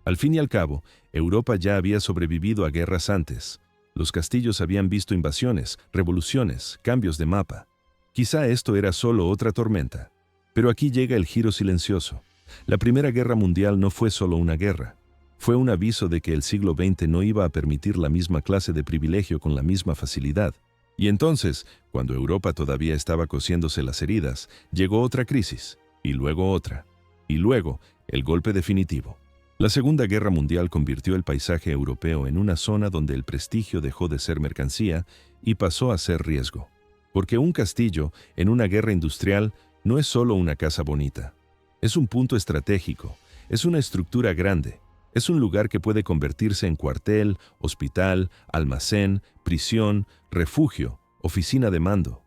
Speaker 1: Al fin y al cabo, Europa ya había sobrevivido a guerras antes. Los castillos habían visto invasiones, revoluciones, cambios de mapa. Quizá esto era solo otra tormenta. Pero aquí llega el giro silencioso. La Primera Guerra Mundial no fue solo una guerra. Fue un aviso de que el siglo XX no iba a permitir la misma clase de privilegio con la misma facilidad. Y entonces, cuando Europa todavía estaba cosiéndose las heridas, llegó otra crisis, y luego otra, y luego el golpe definitivo. La Segunda Guerra Mundial convirtió el paisaje europeo en una zona donde el prestigio dejó de ser mercancía y pasó a ser riesgo. Porque un castillo, en una guerra industrial, no es solo una casa bonita. Es un punto estratégico, es una estructura grande, es un lugar que puede convertirse en cuartel, hospital, almacén, prisión, refugio, oficina de mando.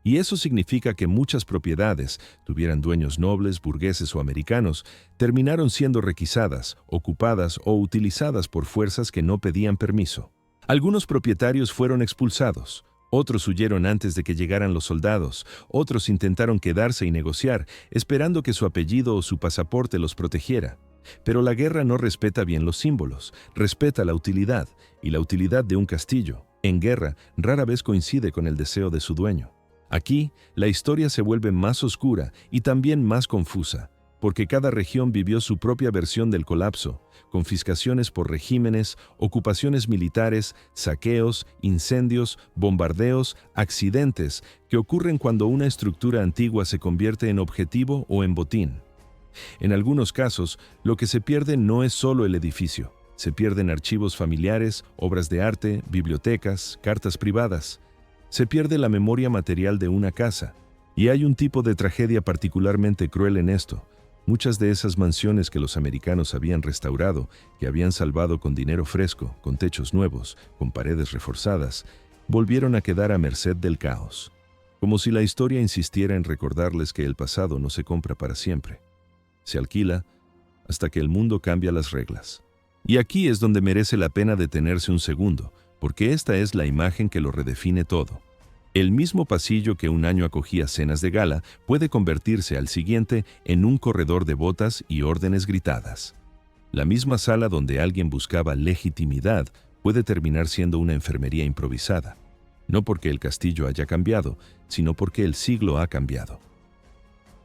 Speaker 1: Y eso significa que muchas propiedades, tuvieran dueños nobles, burgueses o americanos, terminaron siendo requisadas, ocupadas o utilizadas por fuerzas que no pedían permiso. Algunos propietarios fueron expulsados, otros huyeron antes de que llegaran los soldados, otros intentaron quedarse y negociar, esperando que su apellido o su pasaporte los protegiera. Pero la guerra no respeta bien los símbolos, respeta la utilidad, y la utilidad de un castillo, en guerra, rara vez coincide con el deseo de su dueño. Aquí, la historia se vuelve más oscura y también más confusa, porque cada región vivió su propia versión del colapso, confiscaciones por regímenes, ocupaciones militares, saqueos, incendios, bombardeos, accidentes, que ocurren cuando una estructura antigua se convierte en objetivo o en botín. En algunos casos, lo que se pierde no es solo el edificio, se pierden archivos familiares, obras de arte, bibliotecas, cartas privadas. Se pierde la memoria material de una casa, y hay un tipo de tragedia particularmente cruel en esto. Muchas de esas mansiones que los americanos habían restaurado, que habían salvado con dinero fresco, con techos nuevos, con paredes reforzadas, volvieron a quedar a merced del caos. Como si la historia insistiera en recordarles que el pasado no se compra para siempre. Se alquila, hasta que el mundo cambia las reglas. Y aquí es donde merece la pena detenerse un segundo, porque esta es la imagen que lo redefine todo. El mismo pasillo que un año acogía cenas de gala puede convertirse al siguiente en un corredor de botas y órdenes gritadas. La misma sala donde alguien buscaba legitimidad puede terminar siendo una enfermería improvisada, no porque el castillo haya cambiado, sino porque el siglo ha cambiado.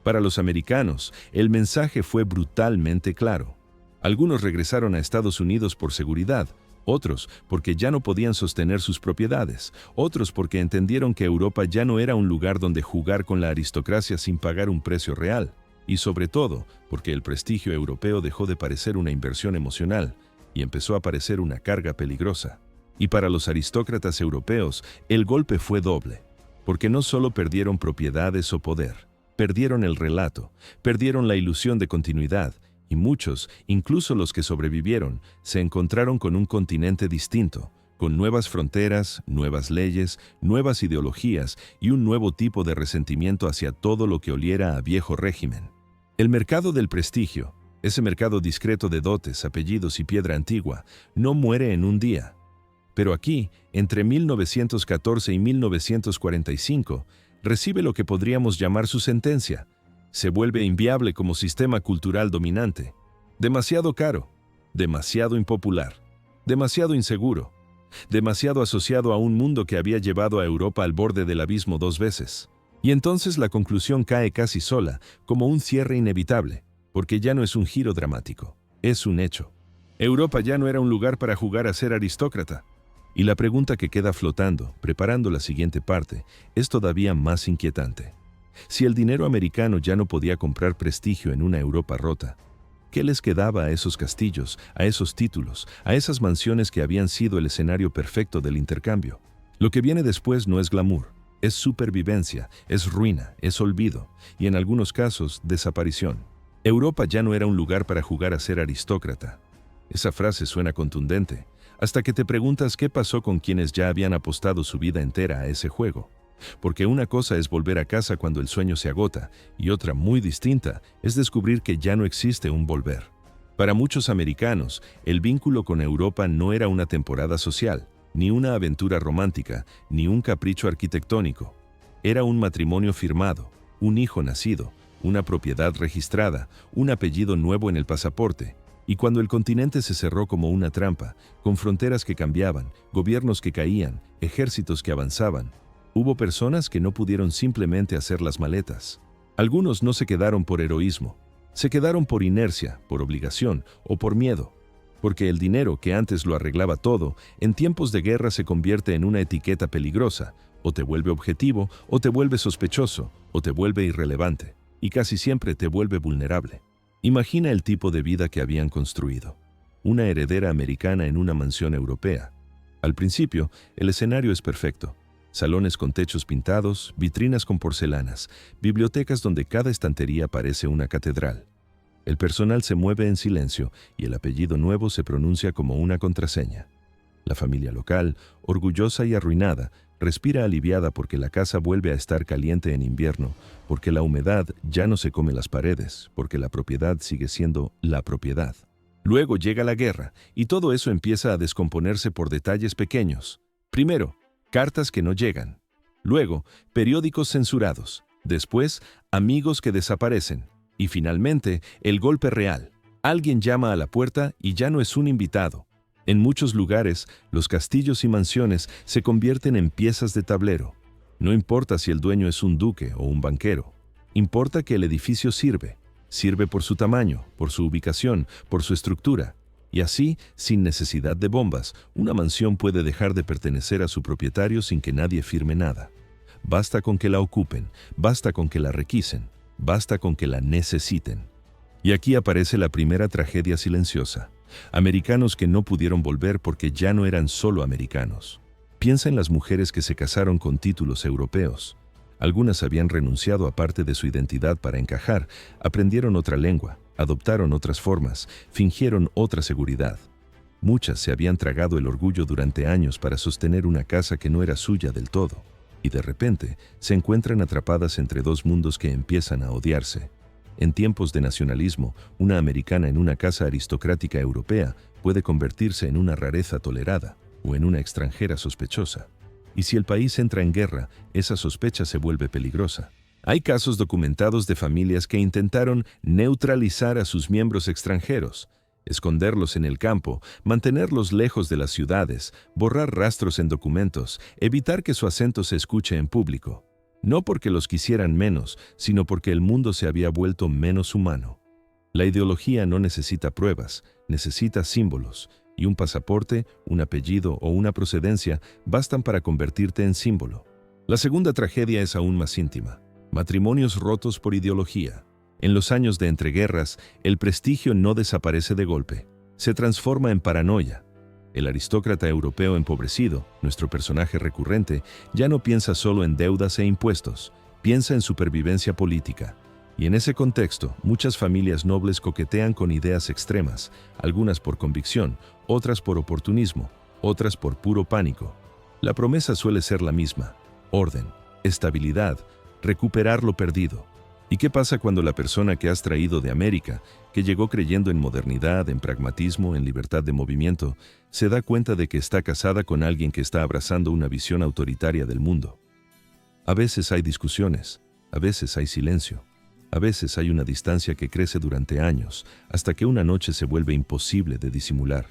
Speaker 1: Para los americanos, el mensaje fue brutalmente claro. Algunos regresaron a Estados Unidos por seguridad, otros porque ya no podían sostener sus propiedades, otros porque entendieron que Europa ya no era un lugar donde jugar con la aristocracia sin pagar un precio real, y sobre todo porque el prestigio europeo dejó de parecer una inversión emocional y empezó a parecer una carga peligrosa. Y para los aristócratas europeos, el golpe fue doble, porque no solo perdieron propiedades o poder, perdieron el relato, perdieron la ilusión de continuidad, y muchos, incluso los que sobrevivieron, se encontraron con un continente distinto, con nuevas fronteras, nuevas leyes, nuevas ideologías y un nuevo tipo de resentimiento hacia todo lo que oliera a viejo régimen. El mercado del prestigio, ese mercado discreto de dotes, apellidos y piedra antigua, no muere en un día. Pero aquí, entre 1914 y 1945, recibe lo que podríamos llamar su sentencia. Se vuelve inviable como sistema cultural dominante. Demasiado caro, demasiado impopular, demasiado inseguro, demasiado asociado a un mundo que había llevado a Europa al borde del abismo 2 veces. Y entonces la conclusión cae casi sola, como un cierre inevitable, porque ya no es un giro dramático, es un hecho. Europa ya no era un lugar para jugar a ser aristócrata. Y la pregunta que queda flotando, preparando la siguiente parte, es todavía más inquietante. Si el dinero americano ya no podía comprar prestigio en una Europa rota, ¿qué les quedaba a esos castillos, a esos títulos, a esas mansiones que habían sido el escenario perfecto del intercambio? Lo que viene después no es glamour, es supervivencia, es ruina, es olvido, y en algunos casos, desaparición. Europa ya no era un lugar para jugar a ser aristócrata. Esa frase suena contundente, hasta que te preguntas qué pasó con quienes ya habían apostado su vida entera a ese juego. Porque una cosa es volver a casa cuando el sueño se agota, y otra muy distinta es descubrir que ya no existe un volver. Para muchos americanos, el vínculo con Europa no era una temporada social, ni una aventura romántica, ni un capricho arquitectónico. Era un matrimonio firmado, un hijo nacido, una propiedad registrada, un apellido nuevo en el pasaporte. Y cuando el continente se cerró como una trampa, con fronteras que cambiaban, gobiernos que caían, ejércitos que avanzaban, hubo personas que no pudieron simplemente hacer las maletas. Algunos no se quedaron por heroísmo, se quedaron por inercia, por obligación o por miedo. Porque el dinero que antes lo arreglaba todo, en tiempos de guerra se convierte en una etiqueta peligrosa, o te vuelve objetivo, o te vuelve sospechoso, o te vuelve irrelevante, y casi siempre te vuelve vulnerable. Imagina el tipo de vida que habían construido. Una heredera americana en una mansión europea. Al principio, el escenario es perfecto. Salones con techos pintados, vitrinas con porcelanas, bibliotecas donde cada estantería parece una catedral. El personal se mueve en silencio y el apellido nuevo se pronuncia como una contraseña. La familia local, orgullosa y arruinada, respira aliviada porque la casa vuelve a estar caliente en invierno, porque la humedad ya no se come las paredes, porque la propiedad sigue siendo la propiedad. Luego llega la guerra y todo eso empieza a descomponerse por detalles pequeños. Primero, cartas que no llegan. Luego, periódicos censurados. Después, amigos que desaparecen. Y finalmente, el golpe real. Alguien llama a la puerta y ya no es un invitado. En muchos lugares, los castillos y mansiones se convierten en piezas de tablero. No importa si el dueño es un duque o un banquero. Importa que el edificio sirve. Sirve por su tamaño, por su ubicación, por su estructura. Y así, sin necesidad de bombas, una mansión puede dejar de pertenecer a su propietario sin que nadie firme nada. Basta con que la ocupen, basta con que la requisen, basta con que la necesiten. Y aquí aparece la primera tragedia silenciosa. Americanos que no pudieron volver porque ya no eran solo americanos. Piensa en las mujeres que se casaron con títulos europeos. Algunas habían renunciado a parte de su identidad para encajar, aprendieron otra lengua, adoptaron otras formas, fingieron otra seguridad. Muchas se habían tragado el orgullo durante años para sostener una casa que no era suya del todo. Y de repente se encuentran atrapadas entre dos mundos que empiezan a odiarse. En tiempos de nacionalismo, una americana en una casa aristocrática europea puede convertirse en una rareza tolerada o en una extranjera sospechosa. Y si el país entra en guerra, esa sospecha se vuelve peligrosa. Hay casos documentados de familias que intentaron neutralizar a sus miembros extranjeros, esconderlos en el campo, mantenerlos lejos de las ciudades, borrar rastros en documentos, evitar que su acento se escuche en público. No porque los quisieran menos, sino porque el mundo se había vuelto menos humano. La ideología no necesita pruebas, necesita símbolos, y un pasaporte, un apellido o una procedencia bastan para convertirte en símbolo. La segunda tragedia es aún más íntima: matrimonios rotos por ideología. En los años de entreguerras, el prestigio no desaparece de golpe, se transforma en paranoia. El aristócrata europeo empobrecido, nuestro personaje recurrente, ya no piensa solo en deudas e impuestos, piensa en supervivencia política. Y en ese contexto, muchas familias nobles coquetean con ideas extremas, algunas por convicción, otras por oportunismo, otras por puro pánico. La promesa suele ser la misma: orden, estabilidad, recuperar lo perdido. ¿Y qué pasa cuando la persona que has traído de América, que llegó creyendo en modernidad, en pragmatismo, en libertad de movimiento, se da cuenta de que está casada con alguien que está abrazando una visión autoritaria del mundo? A veces hay discusiones, a veces hay silencio, a veces hay una distancia que crece durante años, hasta que una noche se vuelve imposible de disimular.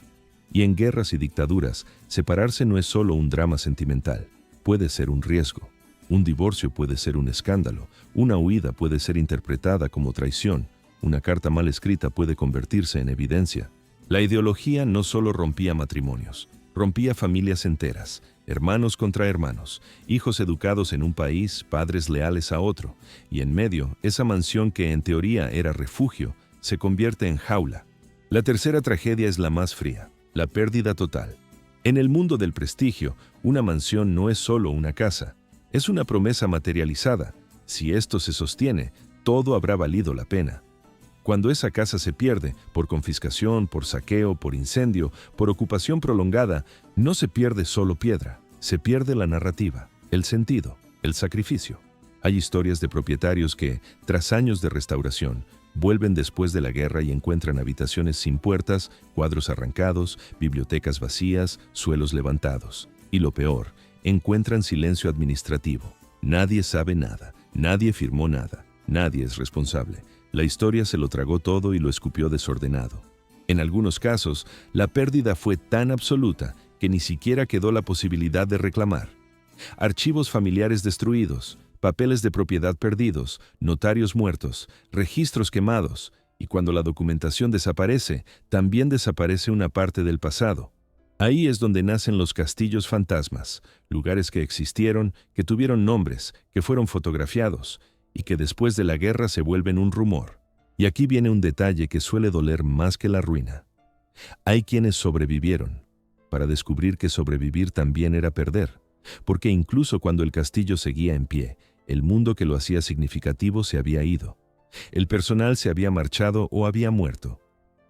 Speaker 1: Y en guerras y dictaduras, separarse no es solo un drama sentimental, puede ser un riesgo. Un divorcio puede ser un escándalo, una huida puede ser interpretada como traición, una carta mal escrita puede convertirse en evidencia. La ideología no solo rompía matrimonios, rompía familias enteras, hermanos contra hermanos, hijos educados en un país, padres leales a otro, y en medio, esa mansión que en teoría era refugio, se convierte en jaula. La tercera tragedia es la más fría: la pérdida total. En el mundo del prestigio, una mansión no es solo una casa, es una promesa materializada. Si esto se sostiene, todo habrá valido la pena. Cuando esa casa se pierde, por confiscación, por saqueo, por incendio, por ocupación prolongada, no se pierde solo piedra, se pierde la narrativa, el sentido, el sacrificio. Hay historias de propietarios que, tras años de restauración, vuelven después de la guerra y encuentran habitaciones sin puertas, cuadros arrancados, bibliotecas vacías, suelos levantados. Y lo peor, encuentran silencio administrativo. Nadie sabe nada, nadie firmó nada, nadie es responsable. La historia se lo tragó todo y lo escupió desordenado. En algunos casos, la pérdida fue tan absoluta que ni siquiera quedó la posibilidad de reclamar. Archivos familiares destruidos, papeles de propiedad perdidos, notarios muertos, registros quemados, y cuando la documentación desaparece, también desaparece una parte del pasado. Ahí es donde nacen los castillos fantasmas, lugares que existieron, que tuvieron nombres, que fueron fotografiados, y que después de la guerra se vuelven un rumor. Y aquí viene un detalle que suele doler más que la ruina. Hay quienes sobrevivieron, para descubrir que sobrevivir también era perder, porque incluso cuando el castillo seguía en pie, el mundo que lo hacía significativo se había ido. El personal se había marchado o había muerto.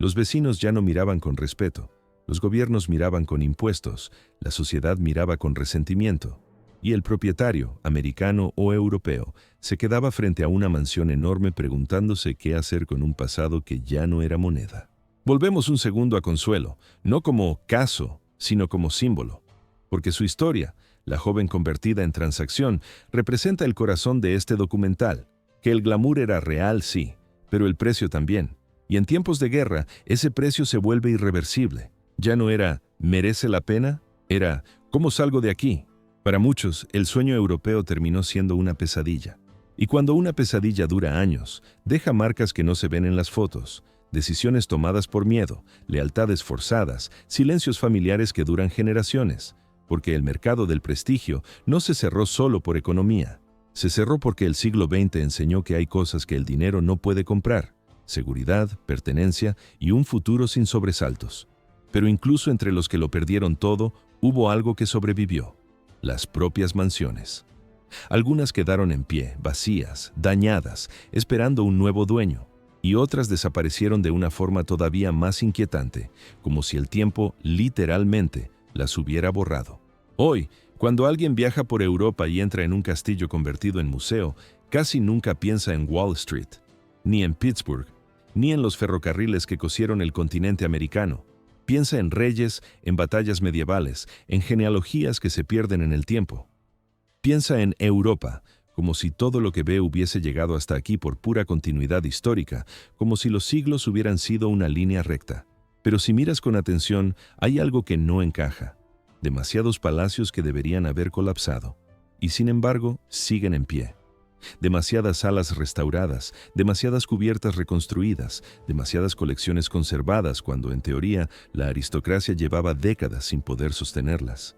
Speaker 1: Los vecinos ya no miraban con respeto. Los gobiernos miraban con impuestos, la sociedad miraba con resentimiento, y el propietario, americano o europeo, se quedaba frente a una mansión enorme preguntándose qué hacer con un pasado que ya no era moneda. Volvemos un segundo a Consuelo, no como caso, sino como símbolo, porque su historia, la joven convertida en transacción, representa el corazón de este documental, que el glamour era real, sí, pero el precio también, y en tiempos de guerra, ese precio se vuelve irreversible. Ya no era ¿merece la pena? Era ¿cómo salgo de aquí? Para muchos, el sueño europeo terminó siendo una pesadilla. Y cuando una pesadilla dura años, deja marcas que no se ven en las fotos, decisiones tomadas por miedo, lealtades forzadas, silencios familiares que duran generaciones, porque el mercado del prestigio no se cerró solo por economía. Se cerró porque el siglo XX enseñó que hay cosas que el dinero no puede comprar: seguridad, pertenencia y un futuro sin sobresaltos. Pero incluso entre los que lo perdieron todo, hubo algo que sobrevivió: las propias mansiones. Algunas quedaron en pie, vacías, dañadas, esperando un nuevo dueño, y otras desaparecieron de una forma todavía más inquietante, como si el tiempo, literalmente, las hubiera borrado. Hoy, cuando alguien viaja por Europa y entra en un castillo convertido en museo, casi nunca piensa en Wall Street. ni en Pittsburgh, ni en los ferrocarriles que cosieron el continente americano. Piensa en reyes, en batallas medievales, en genealogías que se pierden en el tiempo. Piensa en Europa, como si todo lo que ve hubiese llegado hasta aquí por pura continuidad histórica, como si los siglos hubieran sido una línea recta. Pero si miras con atención, hay algo que no encaja. Demasiados palacios que deberían haber colapsado, y sin embargo, siguen en pie. Demasiadas salas restauradas, demasiadas cubiertas reconstruidas, demasiadas colecciones conservadas cuando, en teoría, la aristocracia llevaba décadas sin poder sostenerlas.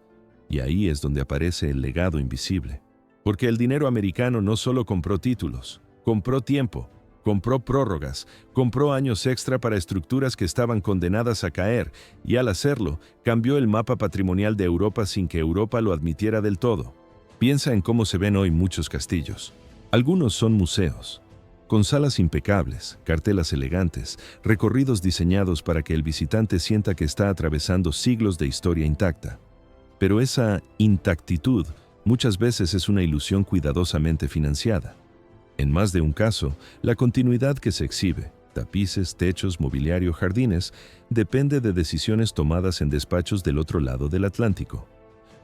Speaker 1: Y ahí es donde aparece el legado invisible. Porque el dinero americano no solo compró títulos, compró tiempo, compró prórrogas, compró años extra para estructuras que estaban condenadas a caer, y al hacerlo, cambió el mapa patrimonial de Europa sin que Europa lo admitiera del todo. Piensa en cómo se ven hoy muchos castillos. Algunos son museos, con salas impecables, cartelas elegantes, recorridos diseñados para que el visitante sienta que está atravesando siglos de historia intacta. Pero esa intactitud muchas veces es una ilusión cuidadosamente financiada. En más de un caso, la continuidad que se exhibe, tapices, techos, mobiliario, jardines, depende de decisiones tomadas en despachos del otro lado del Atlántico.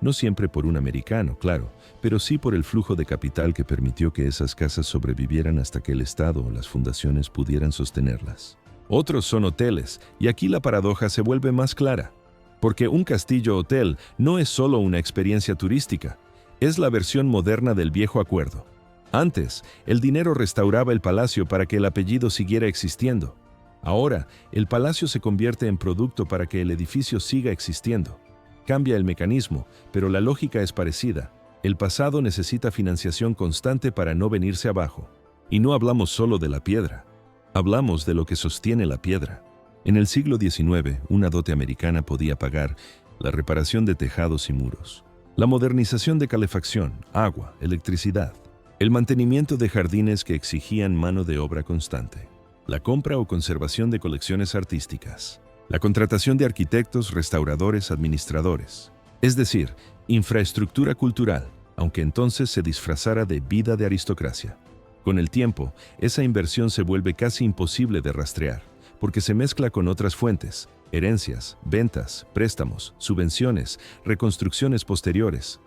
Speaker 1: No siempre por un americano, claro, pero sí por el flujo de capital que permitió que esas casas sobrevivieran hasta que el Estado o las fundaciones pudieran sostenerlas. Otros son hoteles, y aquí la paradoja se vuelve más clara, porque un castillo-hotel no es solo una experiencia turística, es la versión moderna del viejo acuerdo. Antes, el dinero restauraba el palacio para que el apellido siguiera existiendo. Ahora, el palacio se convierte en producto para que el edificio siga existiendo. Cambia el mecanismo, pero la lógica es parecida. El pasado necesita financiación constante para no venirse abajo. Y no hablamos solo de la piedra. Hablamos de lo que sostiene la piedra. En el siglo XIX, una dote americana podía pagar la reparación de tejados y muros, la modernización de calefacción, agua, electricidad, el mantenimiento de jardines que exigían mano de obra constante, la compra o conservación de colecciones artísticas, la contratación de arquitectos, restauradores, administradores, es decir, infraestructura cultural, aunque entonces se disfrazara de vida de aristocracia. Con el tiempo, esa inversión se vuelve casi imposible de rastrear, porque se mezcla con otras fuentes, herencias, ventas, préstamos, subvenciones, reconstrucciones posteriores.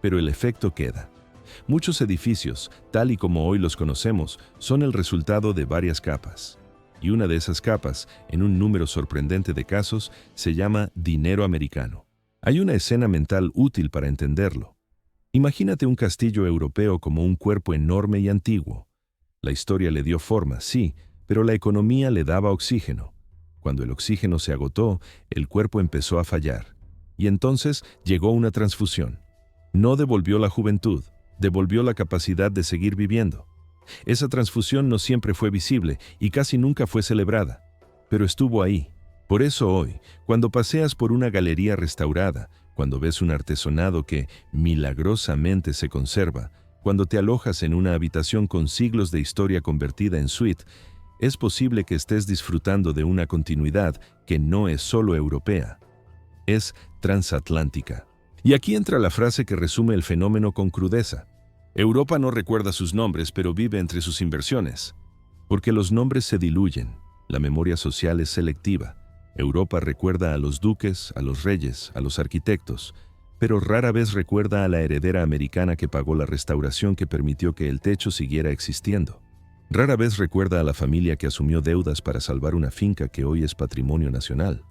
Speaker 1: Pero el efecto queda. Muchos edificios, tal y como hoy los conocemos, son el resultado de varias capas. Y una de esas capas, en un número sorprendente de casos, se llama dinero americano. Hay una escena mental útil para entenderlo. Imagínate un castillo europeo como un cuerpo enorme y antiguo. La historia le dio forma, sí, pero la economía le daba oxígeno. Cuando el oxígeno se agotó, el cuerpo empezó a fallar. Y entonces llegó una transfusión. No devolvió la juventud, devolvió la capacidad de seguir viviendo. Esa transfusión no siempre fue visible y casi nunca fue celebrada, pero estuvo ahí. Por eso hoy, cuando paseas por una galería restaurada, cuando ves un artesonado que milagrosamente se conserva, cuando te alojas en una habitación con siglos de historia convertida en suite, es posible que estés disfrutando de una continuidad que no es solo europea, es transatlántica. Y aquí entra la frase que resume el fenómeno con crudeza. Europa no recuerda sus nombres, pero vive entre sus inversiones. Porque los nombres se diluyen, la memoria social es selectiva. Europa recuerda a los duques, a los reyes, a los arquitectos, pero rara vez recuerda a la heredera americana que pagó la restauración que permitió que el techo siguiera existiendo. Rara vez recuerda a la familia que asumió deudas para salvar una finca que hoy es patrimonio nacional.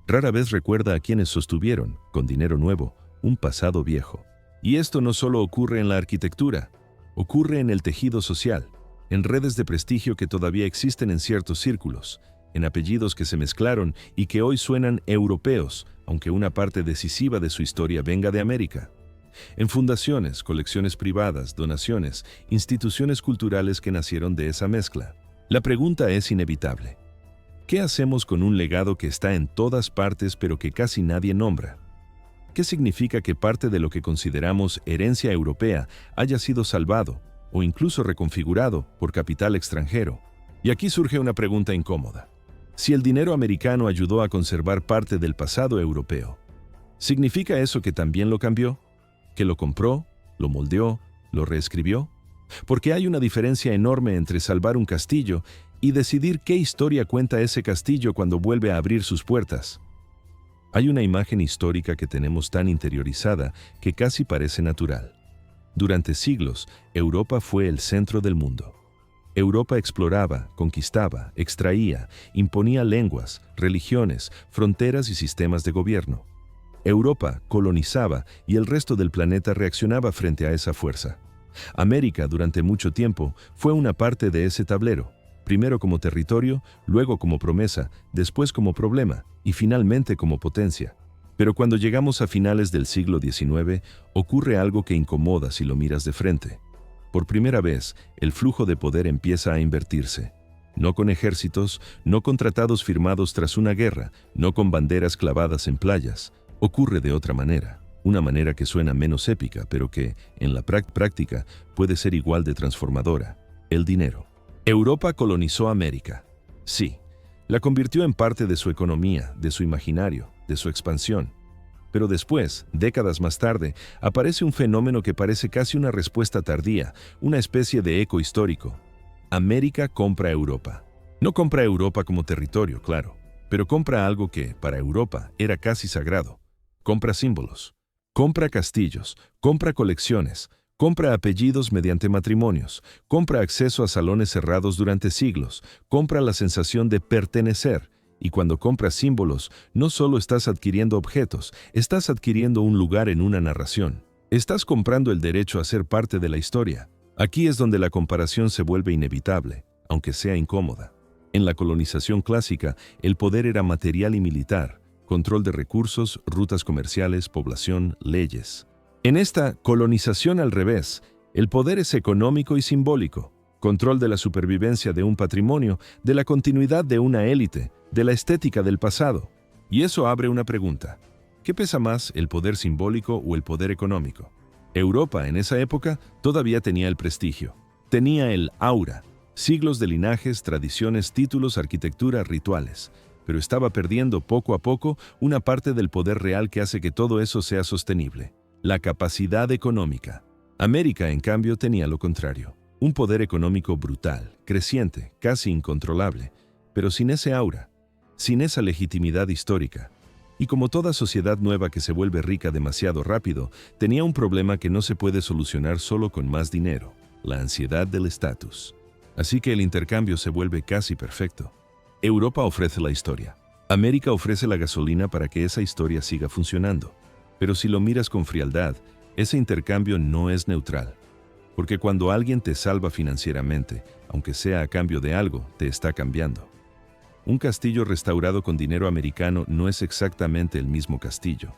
Speaker 1: Rara vez recuerda a quienes sostuvieron, con dinero nuevo, un pasado viejo. Y esto no solo ocurre en la arquitectura, ocurre en el tejido social, en redes de prestigio que todavía existen en ciertos círculos, en apellidos que se mezclaron y que hoy suenan europeos, aunque una parte decisiva de su historia venga de América. En fundaciones, colecciones privadas, donaciones, instituciones culturales que nacieron de esa mezcla. La pregunta es inevitable. ¿Qué hacemos con un legado que está en todas partes pero que casi nadie nombra? ¿Qué significa que parte de lo que consideramos herencia europea haya sido salvado o incluso reconfigurado por capital extranjero? Y aquí surge una pregunta incómoda. Si el dinero americano ayudó a conservar parte del pasado europeo, ¿significa eso que también lo cambió? ¿Que lo compró, lo moldeó, lo reescribió? Porque hay una diferencia enorme entre salvar un castillo y decidir qué historia cuenta ese castillo cuando vuelve a abrir sus puertas. Hay una imagen histórica que tenemos tan interiorizada que casi parece natural. Durante siglos, Europa fue el centro del mundo. Europa exploraba, conquistaba, extraía, imponía lenguas, religiones, fronteras y sistemas de gobierno. Europa colonizaba y el resto del planeta reaccionaba frente a esa fuerza. América, durante mucho tiempo, fue una parte de ese tablero, primero como territorio, luego como promesa, después como problema y finalmente como potencia. Pero cuando llegamos a finales del siglo XIX, ocurre algo que incomoda si lo miras de frente. Por primera vez, el flujo de poder empieza a invertirse. No con ejércitos, no con tratados firmados tras una guerra, no con banderas clavadas en playas. Ocurre de otra manera. Una manera que suena menos épica, pero que, en la práctica, puede ser igual de transformadora: el dinero. Europa colonizó América. Sí, la convirtió en parte de su economía, de su imaginario, de su expansión. Pero después, décadas más tarde, aparece un fenómeno que parece casi una respuesta tardía, una especie de eco histórico. América compra a Europa. No compra a Europa como territorio, claro, pero compra algo que, para Europa, era casi sagrado. Compra símbolos. Compra castillos, compra colecciones, compra apellidos mediante matrimonios, compra acceso a salones cerrados durante siglos, compra la sensación de pertenecer. Y cuando compras símbolos, no solo estás adquiriendo objetos, estás adquiriendo un lugar en una narración. Estás comprando el derecho a ser parte de la historia. Aquí es donde la comparación se vuelve inevitable, aunque sea incómoda. En la colonización clásica, el poder era material y militar. Control de recursos, rutas comerciales, población, leyes. En esta colonización al revés, el poder es económico y simbólico. Control de la supervivencia de un patrimonio, de la continuidad de una élite, de la estética del pasado. Y eso abre una pregunta. ¿Qué pesa más, el poder simbólico o el poder económico? Europa, en esa época, todavía tenía el prestigio. Tenía el aura. Siglos de linajes, tradiciones, títulos, arquitectura, rituales. Pero estaba perdiendo poco a poco una parte del poder real que hace que todo eso sea sostenible: la capacidad económica. América, en cambio, tenía lo contrario: un poder económico brutal, creciente, casi incontrolable, pero sin ese aura, sin esa legitimidad histórica. Y como toda sociedad nueva que se vuelve rica demasiado rápido, tenía un problema que no se puede solucionar solo con más dinero: la ansiedad del estatus. Así que el intercambio se vuelve casi perfecto. Europa ofrece la historia. América ofrece la gasolina para que esa historia siga funcionando. Pero si lo miras con frialdad, ese intercambio no es neutral. Porque cuando alguien te salva financieramente, aunque sea a cambio de algo, te está cambiando. Un castillo restaurado con dinero americano no es exactamente el mismo castillo.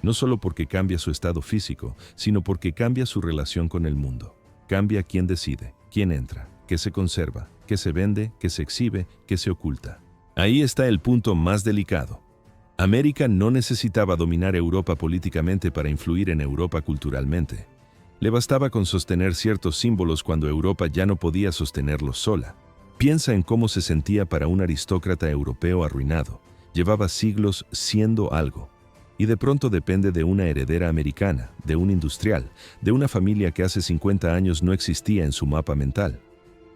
Speaker 1: No solo porque cambia su estado físico, sino porque cambia su relación con el mundo. Cambia quién decide, quién entra, qué se conserva, qué se vende, qué se exhibe, qué se oculta. Ahí está el punto más delicado. América no necesitaba dominar Europa políticamente para influir en Europa culturalmente. Le bastaba con sostener ciertos símbolos cuando Europa ya no podía sostenerlos sola. Piensa en cómo se sentía para un aristócrata europeo arruinado. Llevaba siglos siendo algo. Y de pronto depende de una heredera americana, de un industrial, de una familia que hace 50 años no existía en su mapa mental.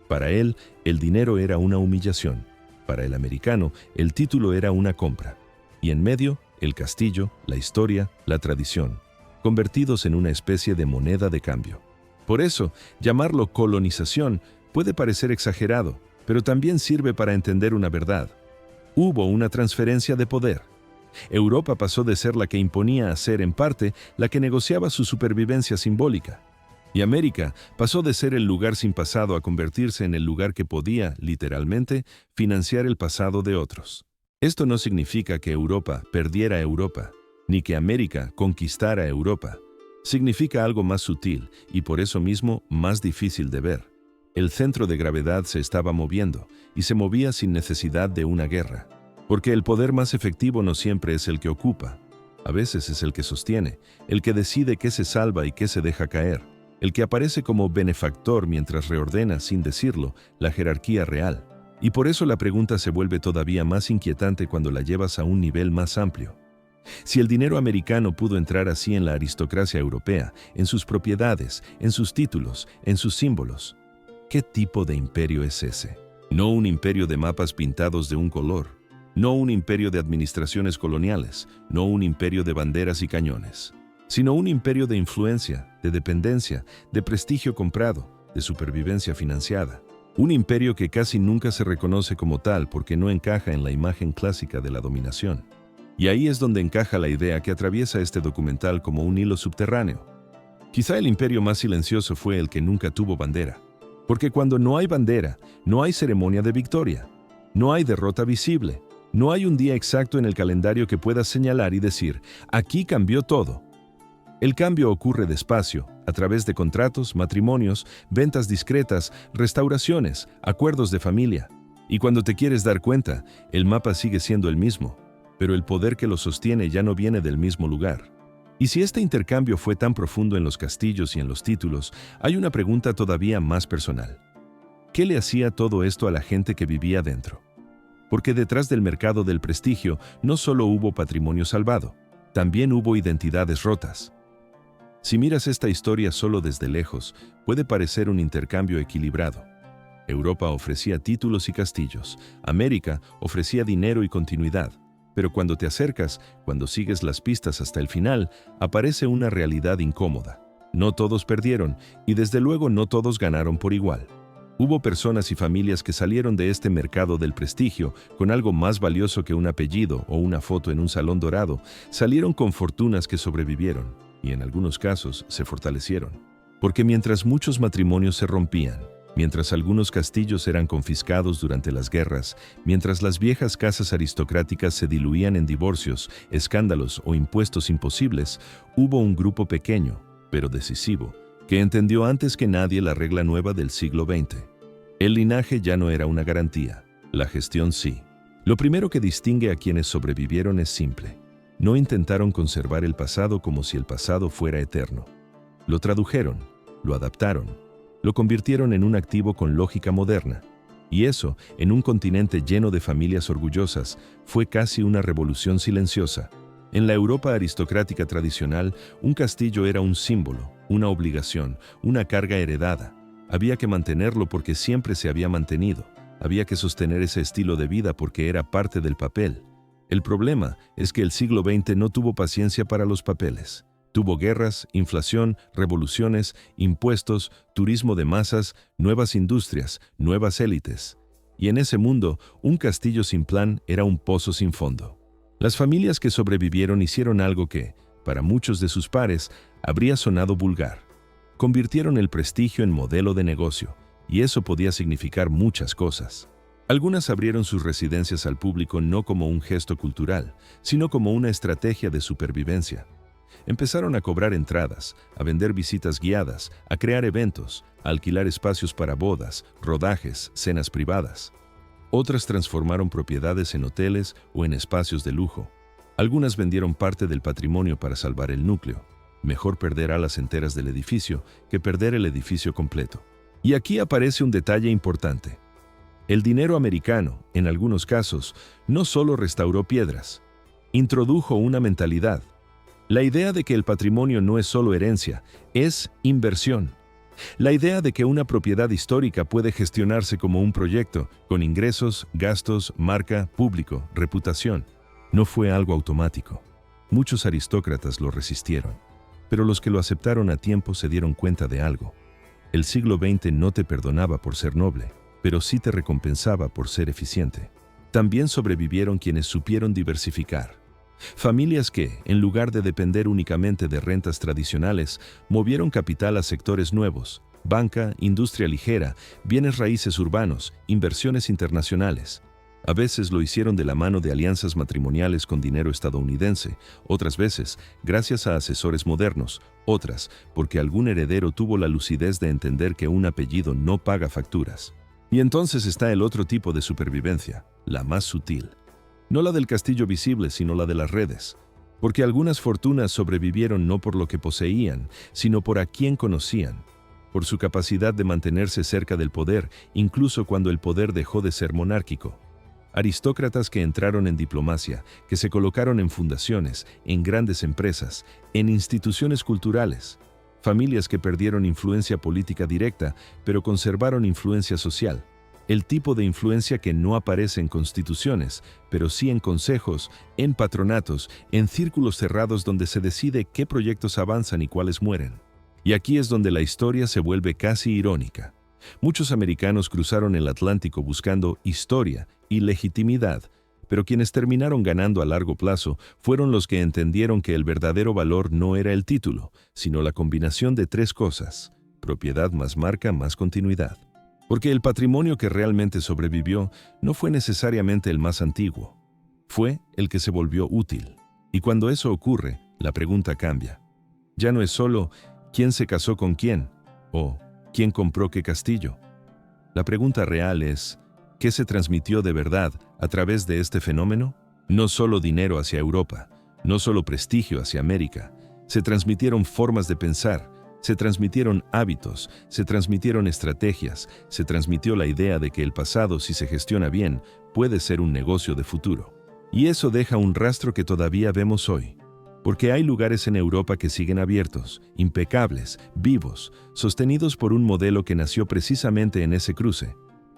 Speaker 1: Para él, el dinero era una humillación. Para el americano, el título era una compra. Y en medio, el castillo, la historia, la tradición, convertidos en una especie de moneda de cambio. Por eso, llamarlo colonización puede parecer exagerado, pero también sirve para entender una verdad. Hubo una transferencia de poder. Europa pasó de ser la que imponía a ser, en parte, la que negociaba su supervivencia simbólica. Y América pasó de ser el lugar sin pasado a convertirse en el lugar que podía, literalmente, financiar el pasado de otros. Esto no significa que Europa perdiera Europa, ni que América conquistara Europa. Significa algo más sutil y por eso mismo más difícil de ver. El centro de gravedad se estaba moviendo y se movía sin necesidad de una guerra. Porque el poder más efectivo no siempre es el que ocupa. A veces es el que sostiene, el que decide qué se salva y qué se deja caer. El que aparece como benefactor mientras reordena, sin decirlo, la jerarquía real. Y por eso la pregunta se vuelve todavía más inquietante cuando la llevas a un nivel más amplio. Si el dinero americano pudo entrar así en la aristocracia europea, en sus propiedades, en sus títulos, en sus símbolos, ¿qué tipo de imperio es ese? No un imperio de mapas pintados de un color, no un imperio de administraciones coloniales, no un imperio de banderas y cañones, sino un imperio de influencia, de dependencia, de prestigio comprado, de supervivencia financiada. Un imperio que casi nunca se reconoce como tal porque no encaja en la imagen clásica de la dominación. Y ahí es donde encaja la idea que atraviesa este documental como un hilo subterráneo. Quizá el imperio más silencioso fue el que nunca tuvo bandera. Porque cuando no hay bandera, no hay ceremonia de victoria, no hay derrota visible, no hay un día exacto en el calendario que puedas señalar y decir, aquí cambió todo. El cambio ocurre despacio, a través de contratos, matrimonios, ventas discretas, restauraciones, acuerdos de familia. Y cuando te quieres dar cuenta, el mapa sigue siendo el mismo, pero el poder que lo sostiene ya no viene del mismo lugar. Y si este intercambio fue tan profundo en los castillos y en los títulos, hay una pregunta todavía más personal. ¿Qué le hacía todo esto a la gente que vivía dentro? Porque detrás del mercado del prestigio no solo hubo patrimonio salvado, también hubo identidades rotas. Si miras esta historia solo desde lejos, puede parecer un intercambio equilibrado. Europa ofrecía títulos y castillos, América ofrecía dinero y continuidad. Pero cuando te acercas, cuando sigues las pistas hasta el final, aparece una realidad incómoda. No todos perdieron, y desde luego no todos ganaron por igual. Hubo personas y familias que salieron de este mercado del prestigio con algo más valioso que un apellido o una foto en un salón dorado, salieron con fortunas que sobrevivieron, y en algunos casos se fortalecieron. Porque mientras muchos matrimonios se rompían, mientras algunos castillos eran confiscados durante las guerras, mientras las viejas casas aristocráticas se diluían en divorcios, escándalos o impuestos imposibles, hubo un grupo pequeño, pero decisivo, que entendió antes que nadie la regla nueva del siglo XX. El linaje ya no era una garantía, la gestión sí. Lo primero que distingue a quienes sobrevivieron es simple. No intentaron conservar el pasado como si el pasado fuera eterno. Lo tradujeron, lo adaptaron, lo convirtieron en un activo con lógica moderna. Y eso, en un continente lleno de familias orgullosas, fue casi una revolución silenciosa. En la Europa aristocrática tradicional, un castillo era un símbolo, una obligación, una carga heredada. Había que mantenerlo porque siempre se había mantenido. Había que sostener ese estilo de vida porque era parte del papel. El problema es que el siglo XX no tuvo paciencia para los papeles. Tuvo guerras, inflación, revoluciones, impuestos, turismo de masas, nuevas industrias, nuevas élites. Y en ese mundo, un castillo sin plan era un pozo sin fondo. Las familias que sobrevivieron hicieron algo que, para muchos de sus pares, habría sonado vulgar. Convirtieron el prestigio en modelo de negocio, y eso podía significar muchas cosas. Algunas abrieron sus residencias al público no como un gesto cultural, sino como una estrategia de supervivencia. Empezaron a cobrar entradas, a vender visitas guiadas, a crear eventos, a alquilar espacios para bodas, rodajes, cenas privadas. Otras transformaron propiedades en hoteles o en espacios de lujo. Algunas vendieron parte del patrimonio para salvar el núcleo. Mejor perder alas enteras del edificio que perder el edificio completo. Y aquí aparece un detalle importante. El dinero americano, en algunos casos, no solo restauró piedras, introdujo una mentalidad. La idea de que el patrimonio no es solo herencia, es inversión. La idea de que una propiedad histórica puede gestionarse como un proyecto, con ingresos, gastos, marca, público, reputación. No fue algo automático. Muchos aristócratas lo resistieron, pero los que lo aceptaron a tiempo se dieron cuenta de algo. El siglo XX no te perdonaba por ser noble, pero sí te recompensaba por ser eficiente. También sobrevivieron quienes supieron diversificar. Familias que, en lugar de depender únicamente de rentas tradicionales, movieron capital a sectores nuevos, banca, industria ligera, bienes raíces urbanos, inversiones internacionales. A veces lo hicieron de la mano de alianzas matrimoniales con dinero estadounidense, otras veces gracias a asesores modernos, otras porque algún heredero tuvo la lucidez de entender que un apellido no paga facturas. Y entonces está el otro tipo de supervivencia, la más sutil. No la del castillo visible, sino la de las redes. Porque algunas fortunas sobrevivieron no por lo que poseían, sino por a quién conocían. Por su capacidad de mantenerse cerca del poder, incluso cuando el poder dejó de ser monárquico. aristócratas que entraron en diplomacia, que se colocaron en fundaciones, en grandes empresas, en instituciones culturales, familias que perdieron influencia política directa, pero conservaron influencia social. El tipo de influencia que no aparece en constituciones, pero sí en consejos, en patronatos, en círculos cerrados donde se decide qué proyectos avanzan y cuáles mueren. Y aquí es donde la historia se vuelve casi irónica. Muchos americanos cruzaron el Atlántico buscando historia y legitimidad, pero quienes terminaron ganando a largo plazo fueron los que entendieron que el verdadero valor no era el título, sino la combinación de tres cosas: propiedad más marca más continuidad. Porque el patrimonio que realmente sobrevivió no fue necesariamente el más antiguo, fue el que se volvió útil. Y cuando eso ocurre, la pregunta cambia. Ya no es solo ¿quién se casó con quién? O ¿quién compró qué castillo? La pregunta real es ¿qué se transmitió de verdad a través de este fenómeno? No solo dinero hacia Europa, no solo prestigio hacia América, se transmitieron formas de pensar, se transmitieron hábitos, se transmitieron estrategias, se transmitió la idea de que el pasado, si se gestiona bien, puede ser un negocio de futuro. Y eso deja un rastro que todavía vemos hoy. Porque hay lugares en Europa que siguen abiertos, impecables, vivos, sostenidos por un modelo que nació precisamente en ese cruce.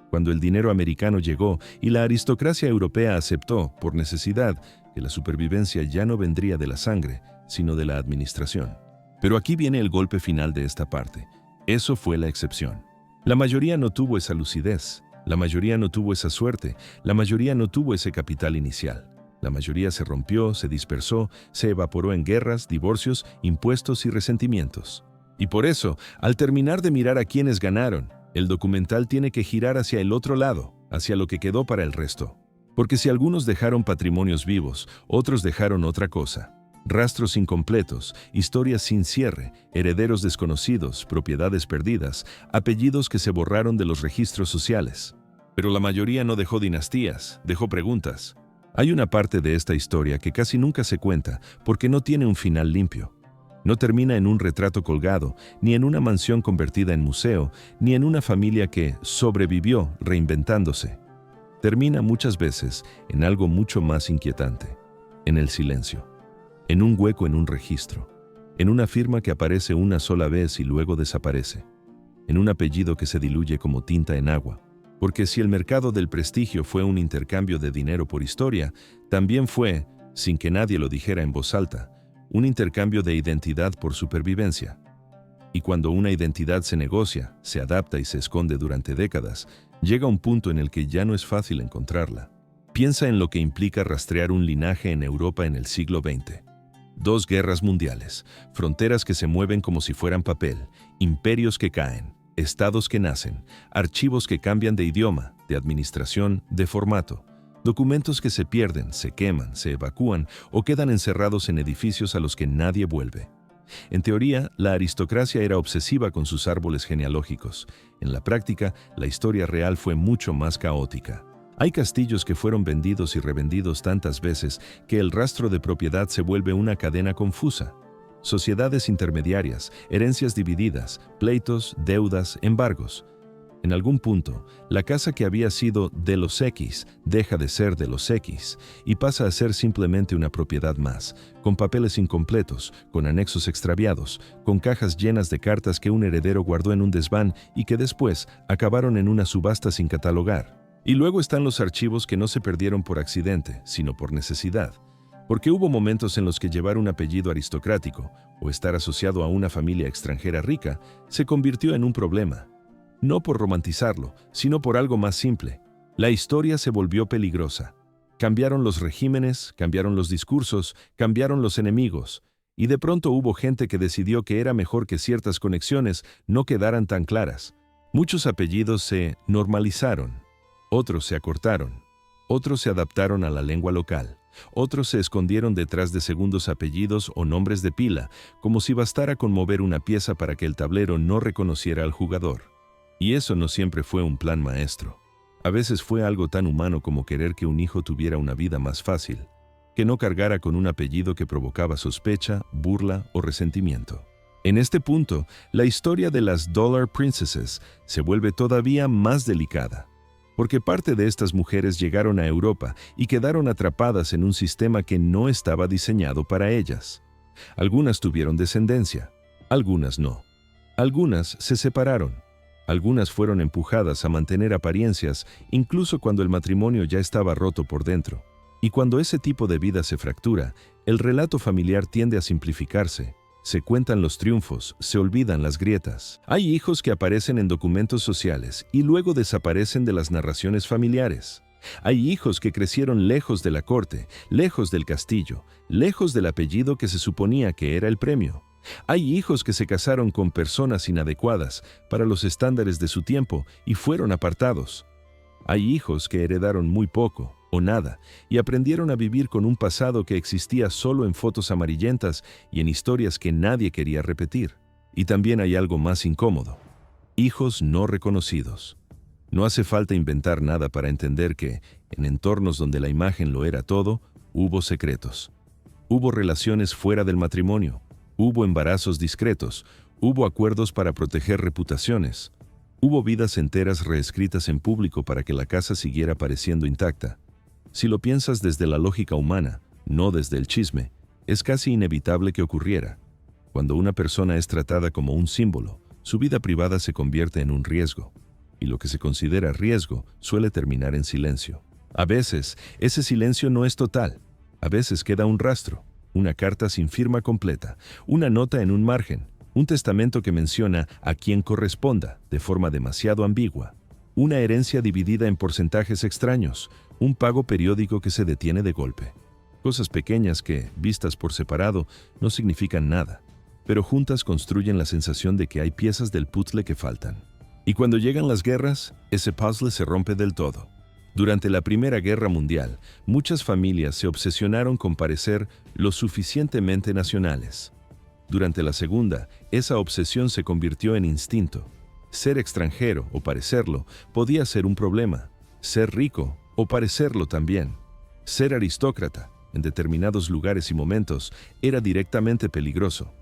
Speaker 1: Cuando el dinero americano llegó y la aristocracia europea aceptó, por necesidad, que la supervivencia ya no vendría de la sangre, sino de la administración. Pero aquí viene el golpe final de esta parte. Eso fue la excepción. La mayoría no tuvo esa lucidez, la mayoría no tuvo esa suerte, la mayoría no tuvo ese capital inicial. La mayoría se rompió, se dispersó, se evaporó en guerras, divorcios, impuestos y resentimientos. Y por eso, al terminar de mirar a quienes ganaron, el documental tiene que girar hacia el otro lado, hacia lo que quedó para el resto. Porque si algunos dejaron patrimonios vivos, otros dejaron otra cosa. Rastros incompletos, historias sin cierre, herederos desconocidos, propiedades perdidas, apellidos que se borraron de los registros sociales. Pero la mayoría no dejó dinastías, dejó preguntas. Hay una parte de esta historia que casi nunca se cuenta porque no tiene un final limpio. No termina en un retrato colgado, ni en una mansión convertida en museo, ni en una familia que sobrevivió reinventándose. Termina muchas veces en algo mucho más inquietante, en el silencio. En un hueco en un registro, en una firma que aparece una sola vez y luego desaparece, en un apellido que se diluye como tinta en agua. Porque si el mercado del prestigio fue un intercambio de dinero por historia, también fue, sin que nadie lo dijera en voz alta, un intercambio de identidad por supervivencia. Y cuando una identidad se negocia, se adapta y se esconde durante décadas, llega un punto en el que ya no es fácil encontrarla. Piensa en lo que implica rastrear un linaje en Europa en el siglo XX. 2 guerras mundiales, fronteras que se mueven como si fueran papel, imperios que caen, estados que nacen, archivos que cambian de idioma, de administración, de formato, documentos que se pierden, se queman, se evacúan o quedan encerrados en edificios a los que nadie vuelve. En teoría, la aristocracia era obsesiva con sus árboles genealógicos. En la práctica, la historia real fue mucho más caótica. Hay castillos que fueron vendidos y revendidos tantas veces que el rastro de propiedad se vuelve una cadena confusa. Sociedades intermediarias, herencias divididas, pleitos, deudas, embargos. En algún punto, la casa que había sido de los X deja de ser de los X y pasa a ser simplemente una propiedad más, con papeles incompletos, con anexos extraviados, con cajas llenas de cartas que un heredero guardó en un desván y que después acabaron en una subasta sin catalogar. Y luego están los archivos que no se perdieron por accidente, sino por necesidad. Porque hubo momentos en los que llevar un apellido aristocrático o estar asociado a una familia extranjera rica se convirtió en un problema. No por romantizarlo, sino por algo más simple. La historia se volvió peligrosa. Cambiaron los regímenes, cambiaron los discursos, cambiaron los enemigos. Y de pronto hubo gente que decidió que era mejor que ciertas conexiones no quedaran tan claras. Muchos apellidos se normalizaron. Otros se acortaron, otros se adaptaron a la lengua local, otros se escondieron detrás de segundos apellidos o nombres de pila, como si bastara con mover una pieza para que el tablero no reconociera al jugador. Y eso no siempre fue un plan maestro. A veces fue algo tan humano como querer que un hijo tuviera una vida más fácil, que no cargara con un apellido que provocaba sospecha, burla o resentimiento. En este punto, la historia de las Dollar Princesses se vuelve todavía más delicada. porque parte de estas mujeres llegaron a Europa y quedaron atrapadas en un sistema que no estaba diseñado para ellas. Algunas tuvieron descendencia, algunas no. Algunas se separaron. Algunas fueron empujadas a mantener apariencias incluso cuando el matrimonio ya estaba roto por dentro. Y cuando ese tipo de vida se fractura, el relato familiar tiende a simplificarse. Se cuentan los triunfos, se olvidan las grietas. Hay hijos que aparecen en documentos sociales y luego desaparecen de las narraciones familiares. Hay hijos que crecieron lejos de la corte, lejos del castillo, lejos del apellido que se suponía que era el premio. Hay hijos que se casaron con personas inadecuadas para los estándares de su tiempo y fueron apartados. Hay hijos que heredaron muy poco o nada y aprendieron a vivir con un pasado que existía solo en fotos amarillentas y en historias que nadie quería repetir. Y también hay algo más incómodo: hijos no reconocidos. No hace falta inventar nada para entender que, en entornos donde la imagen lo era todo, hubo secretos. Hubo relaciones fuera del matrimonio. Hubo embarazos discretos, hubo acuerdos para proteger reputaciones, hubo vidas enteras reescritas en público para que la casa siguiera pareciendo intacta. Si lo piensas desde la lógica humana, no desde el chisme, es casi inevitable que ocurriera. Cuando una persona es tratada como un símbolo, su vida privada se convierte en un riesgo, y lo que se considera riesgo suele terminar en silencio. A veces, ese silencio no es total, a veces queda un rastro. Una carta sin firma completa, una nota en un margen, un testamento que menciona a quien corresponda de forma demasiado ambigua, una herencia dividida en porcentajes extraños, un pago periódico que se detiene de golpe. Cosas pequeñas que, vistas por separado, no significan nada, pero juntas construyen la sensación de que hay piezas del puzzle que faltan. Y cuando llegan las guerras, ese puzzle se rompe del todo. Durante la Primera Guerra Mundial, muchas familias se obsesionaron con parecer lo suficientemente nacionales. Durante la Segunda, esa obsesión se convirtió en instinto. Ser extranjero o parecerlo podía ser un problema. Ser rico o parecerlo también. Ser aristócrata, en determinados lugares y momentos, era directamente peligroso.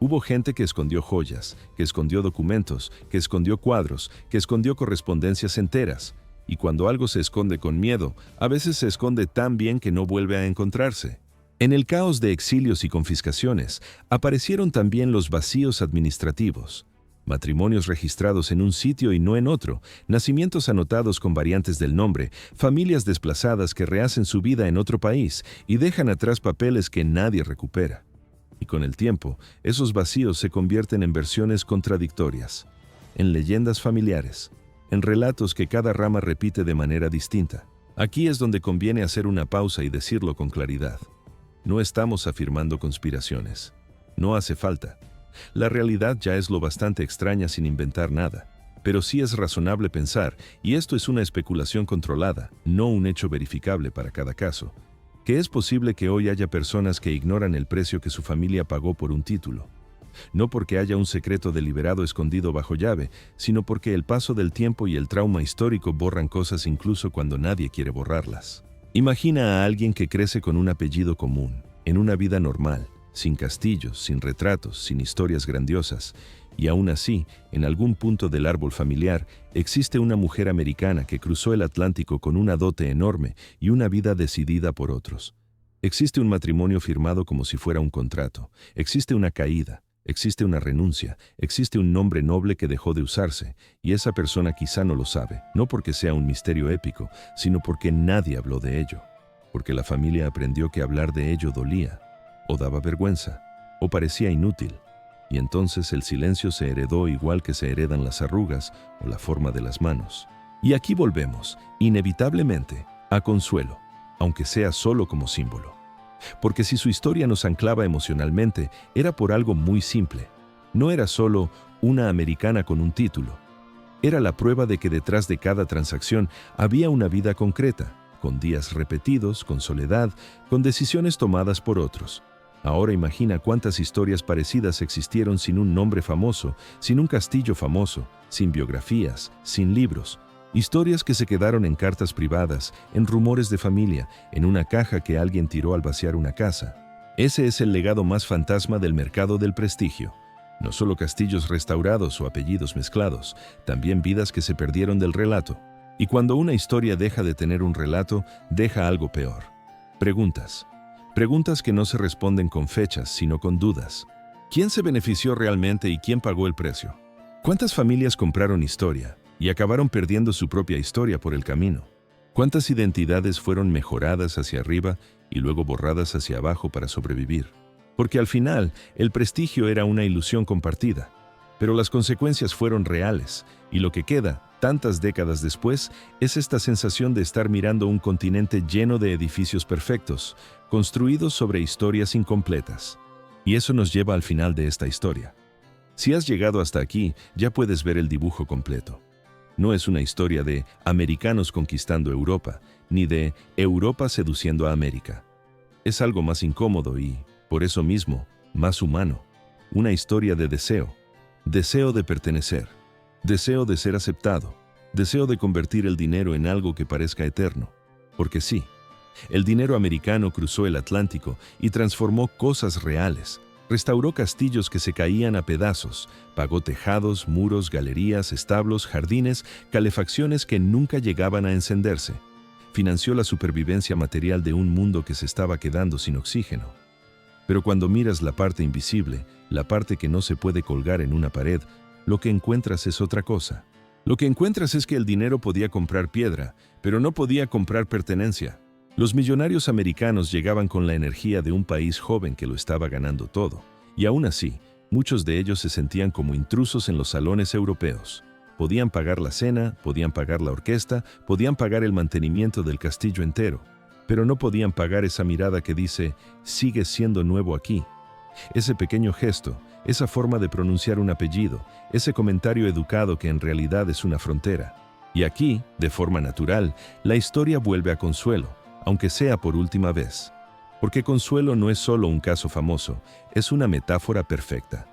Speaker 1: Hubo gente que escondió joyas, que escondió documentos, que escondió cuadros, que escondió correspondencias enteras. Y cuando algo se esconde con miedo, a veces se esconde tan bien que no vuelve a encontrarse. En el caos de exilios y confiscaciones, aparecieron también los vacíos administrativos. Matrimonios registrados en un sitio y no en otro, nacimientos anotados con variantes del nombre, familias desplazadas que rehacen su vida en otro país y dejan atrás papeles que nadie recupera. Y con el tiempo, esos vacíos se convierten en versiones contradictorias, en leyendas familiares, en relatos que cada rama repite de manera distinta. Aquí es donde conviene hacer una pausa y decirlo con claridad. No estamos afirmando conspiraciones. No hace falta. La realidad ya es lo bastante extraña sin inventar nada. Pero sí es razonable pensar, y esto es una especulación controlada, no un hecho verificable para cada caso, que es posible que hoy haya personas que ignoran el precio que su familia pagó por un título. No porque haya un secreto deliberado escondido bajo llave, sino porque el paso del tiempo y el trauma histórico borran cosas incluso cuando nadie quiere borrarlas. Imagina a alguien que crece con un apellido común, en una vida normal, sin castillos, sin retratos, sin historias grandiosas, y aún así, en algún punto del árbol familiar, existe una mujer americana que cruzó el Atlántico con una dote enorme y una vida decidida por otros. Existe un matrimonio firmado como si fuera un contrato, existe una caída, existe una renuncia, existe un nombre noble que dejó de usarse, y esa persona quizá no lo sabe, no porque sea un misterio épico, sino porque nadie habló de ello, porque la familia aprendió que hablar de ello dolía, o daba vergüenza, o parecía inútil, y entonces el silencio se heredó igual que se heredan las arrugas o la forma de las manos. Y aquí volvemos, inevitablemente, a Consuelo, aunque sea solo como símbolo. Porque si su historia nos anclaba emocionalmente, era por algo muy simple. No era solo una americana con un título. Era la prueba de que detrás de cada transacción había una vida concreta, con días repetidos, con soledad, con decisiones tomadas por otros. Ahora imagina cuántas historias parecidas existieron sin un nombre famoso, sin un castillo famoso, sin biografías, sin libros. Historias que se quedaron en cartas privadas, en rumores de familia, en una caja que alguien tiró al vaciar una casa. Ese es el legado más fantasma del mercado del prestigio. No solo castillos restaurados o apellidos mezclados, también vidas que se perdieron del relato. Y cuando una historia deja de tener un relato, deja algo peor. Preguntas. Preguntas que no se responden con fechas, sino con dudas. ¿Quién se benefició realmente y quién pagó el precio? ¿Cuántas familias compraron historia y acabaron perdiendo su propia historia por el camino? ¿Cuántas identidades fueron mejoradas hacia arriba y luego borradas hacia abajo para sobrevivir? Porque al final, el prestigio era una ilusión compartida, pero las consecuencias fueron reales, y lo que queda, tantas décadas después, es esta sensación de estar mirando un continente lleno de edificios perfectos, construidos sobre historias incompletas. Y eso nos lleva al final de esta historia. Si has llegado hasta aquí, ya puedes ver el dibujo completo. No es una historia de americanos conquistando Europa, ni de Europa seduciendo a América. Es algo más incómodo y, por eso mismo, más humano. Una historia de deseo. Deseo de pertenecer. Deseo de ser aceptado. Deseo de convertir el dinero en algo que parezca eterno. Porque sí, el dinero americano cruzó el Atlántico y transformó cosas reales. Restauró castillos que se caían a pedazos, pagó tejados, muros, galerías, establos, jardines, calefacciones que nunca llegaban a encenderse. Financió la supervivencia material de un mundo que se estaba quedando sin oxígeno. Pero cuando miras la parte invisible, la parte que no se puede colgar en una pared, lo que encuentras es otra cosa. Lo que encuentras es que el dinero podía comprar piedra, pero no podía comprar pertenencia. Los millonarios americanos llegaban con la energía de un país joven que lo estaba ganando todo, y aún así, muchos de ellos se sentían como intrusos en los salones europeos. Podían pagar la cena, podían pagar la orquesta, podían pagar el mantenimiento del castillo entero, pero no podían pagar esa mirada que dice, "Sigues siendo nuevo aquí". Ese pequeño gesto, esa forma de pronunciar un apellido, ese comentario educado que en realidad es una frontera. Y aquí, de forma natural, la historia vuelve a Consuelo, aunque sea por última vez. Porque Consuelo no es solo un caso famoso, es una metáfora perfecta.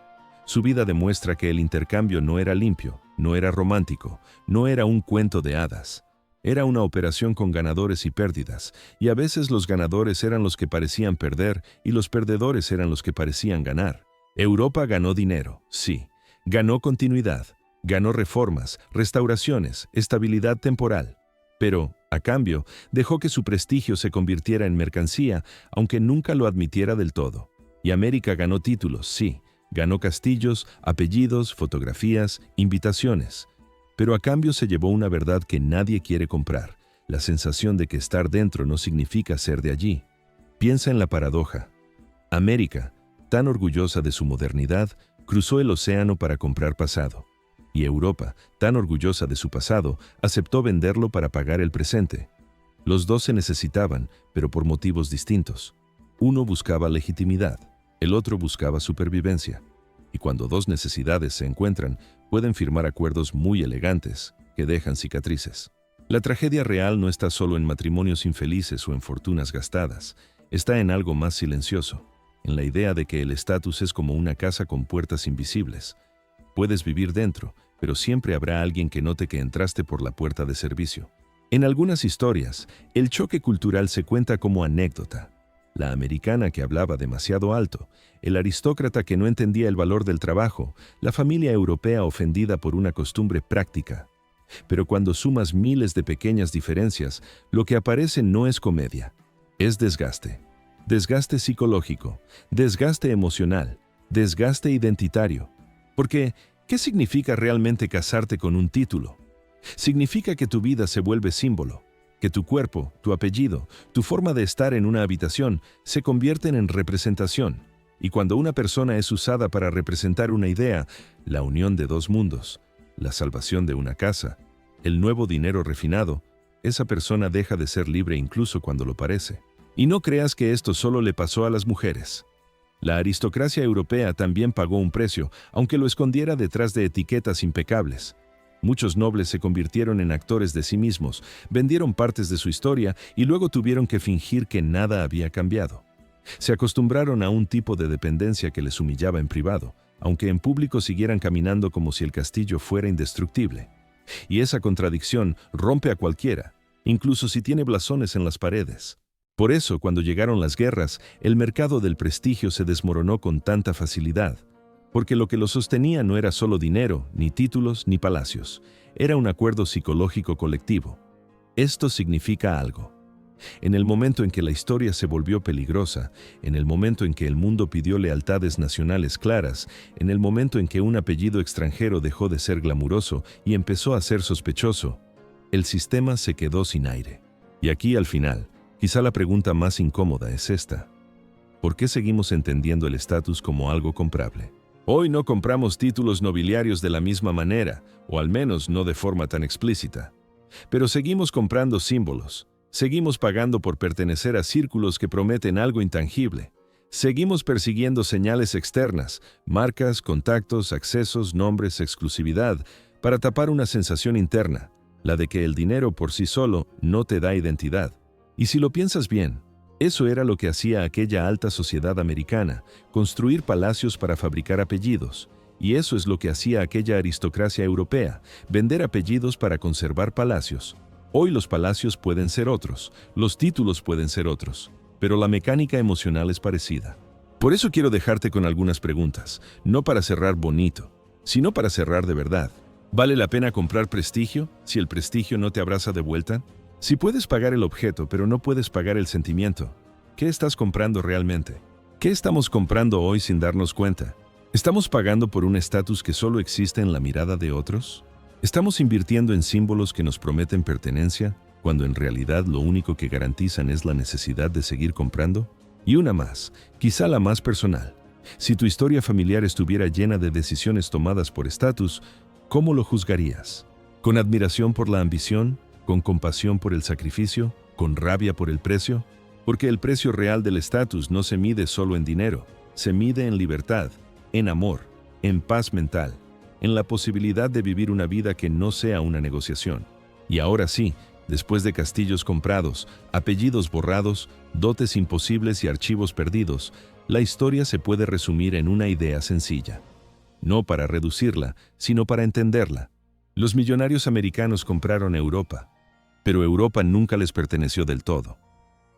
Speaker 1: Su vida demuestra que el intercambio no era limpio, no era romántico, no era un cuento de hadas. Era una operación con ganadores y pérdidas, y a veces los ganadores eran los que parecían perder y los perdedores eran los que parecían ganar. Europa ganó dinero, sí, ganó continuidad, ganó reformas, restauraciones, estabilidad temporal. Pero, a cambio, dejó que su prestigio se convirtiera en mercancía, aunque nunca lo admitiera del todo. Y América ganó títulos, sí, ganó castillos, apellidos, fotografías, invitaciones. Pero a cambio se llevó una verdad que nadie quiere comprar, la sensación de que estar dentro no significa ser de allí. Piensa en la paradoja. América, tan orgullosa de su modernidad, cruzó el océano para comprar pasado. Y Europa, tan orgullosa de su pasado, aceptó venderlo para pagar el presente. Los dos se necesitaban, pero por motivos distintos. Uno buscaba legitimidad, el otro buscaba supervivencia. Y cuando dos necesidades se encuentran, pueden firmar acuerdos muy elegantes, que dejan cicatrices. La tragedia real no está solo en matrimonios infelices o en fortunas gastadas, está en algo más silencioso, en la idea de que el estatus es como una casa con puertas invisibles. Puedes vivir dentro, pero siempre habrá alguien que note que entraste por la puerta de servicio. En algunas historias, el choque cultural se cuenta como anécdota. La americana que hablaba demasiado alto, el aristócrata que no entendía el valor del trabajo, la familia europea ofendida por una costumbre práctica. Pero cuando sumas miles de pequeñas diferencias, lo que aparece no es comedia, es desgaste. Desgaste psicológico, desgaste emocional, desgaste identitario. Porque, ¿qué significa realmente casarte con un título? Significa que tu vida se vuelve símbolo, que tu cuerpo, tu apellido, tu forma de estar en una habitación se convierten en representación. Y cuando una persona es usada para representar una idea, la unión de dos mundos, la salvación de una casa, el nuevo dinero refinado, esa persona deja de ser libre incluso cuando lo parece. Y no creas que esto solo le pasó a las mujeres. La aristocracia europea también pagó un precio, aunque lo escondiera detrás de etiquetas impecables. Muchos nobles se convirtieron en actores de sí mismos, vendieron partes de su historia y luego tuvieron que fingir que nada había cambiado. Se acostumbraron a un tipo de dependencia que les humillaba en privado, aunque en público siguieran caminando como si el castillo fuera indestructible. Y esa contradicción rompe a cualquiera, incluso si tiene blasones en las paredes. Por eso, cuando llegaron las guerras, el mercado del prestigio se desmoronó con tanta facilidad, porque lo que lo sostenía no era solo dinero, ni títulos, ni palacios. Era un acuerdo psicológico colectivo. Esto significa algo. En el momento en que la historia se volvió peligrosa, en el momento en que el mundo pidió lealtades nacionales claras, en el momento en que un apellido extranjero dejó de ser glamuroso y empezó a ser sospechoso, el sistema se quedó sin aire. Y aquí al final, quizá la pregunta más incómoda es esta. ¿Por qué seguimos entendiendo el estatus como algo comprable? Hoy no compramos títulos nobiliarios de la misma manera, o al menos no de forma tan explícita. Pero seguimos comprando símbolos. Seguimos pagando por pertenecer a círculos que prometen algo intangible. Seguimos persiguiendo señales externas, marcas, contactos, accesos, nombres, exclusividad, para tapar una sensación interna, la de que el dinero por sí solo no te da identidad. Y si lo piensas bien, eso era lo que hacía aquella alta sociedad americana, construir palacios para fabricar apellidos. Y eso es lo que hacía aquella aristocracia europea, vender apellidos para conservar palacios. Hoy los palacios pueden ser otros, los títulos pueden ser otros, pero la mecánica emocional es parecida. Por eso quiero dejarte con algunas preguntas, no para cerrar bonito, sino para cerrar de verdad. ¿Vale la pena comprar prestigio si el prestigio no te abraza de vuelta? Si puedes pagar el objeto pero no puedes pagar el sentimiento, ¿qué estás comprando realmente? ¿Qué estamos comprando hoy sin darnos cuenta? ¿Estamos pagando por un estatus que solo existe en la mirada de otros? ¿Estamos invirtiendo en símbolos que nos prometen pertenencia, cuando en realidad lo único que garantizan es la necesidad de seguir comprando? Y una más, quizá la más personal. Si tu historia familiar estuviera llena de decisiones tomadas por estatus, ¿cómo lo juzgarías? ¿Con admiración por la ambición? ¿Con compasión por el sacrificio? ¿Con rabia por el precio? Porque el precio real del estatus no se mide solo en dinero, se mide en libertad, en amor, en paz mental, en la posibilidad de vivir una vida que no sea una negociación. Y ahora sí, después de castillos comprados, apellidos borrados, dotes imposibles y archivos perdidos, la historia se puede resumir en una idea sencilla. No para reducirla, sino para entenderla. Los millonarios americanos compraron Europa, pero Europa nunca les perteneció del todo.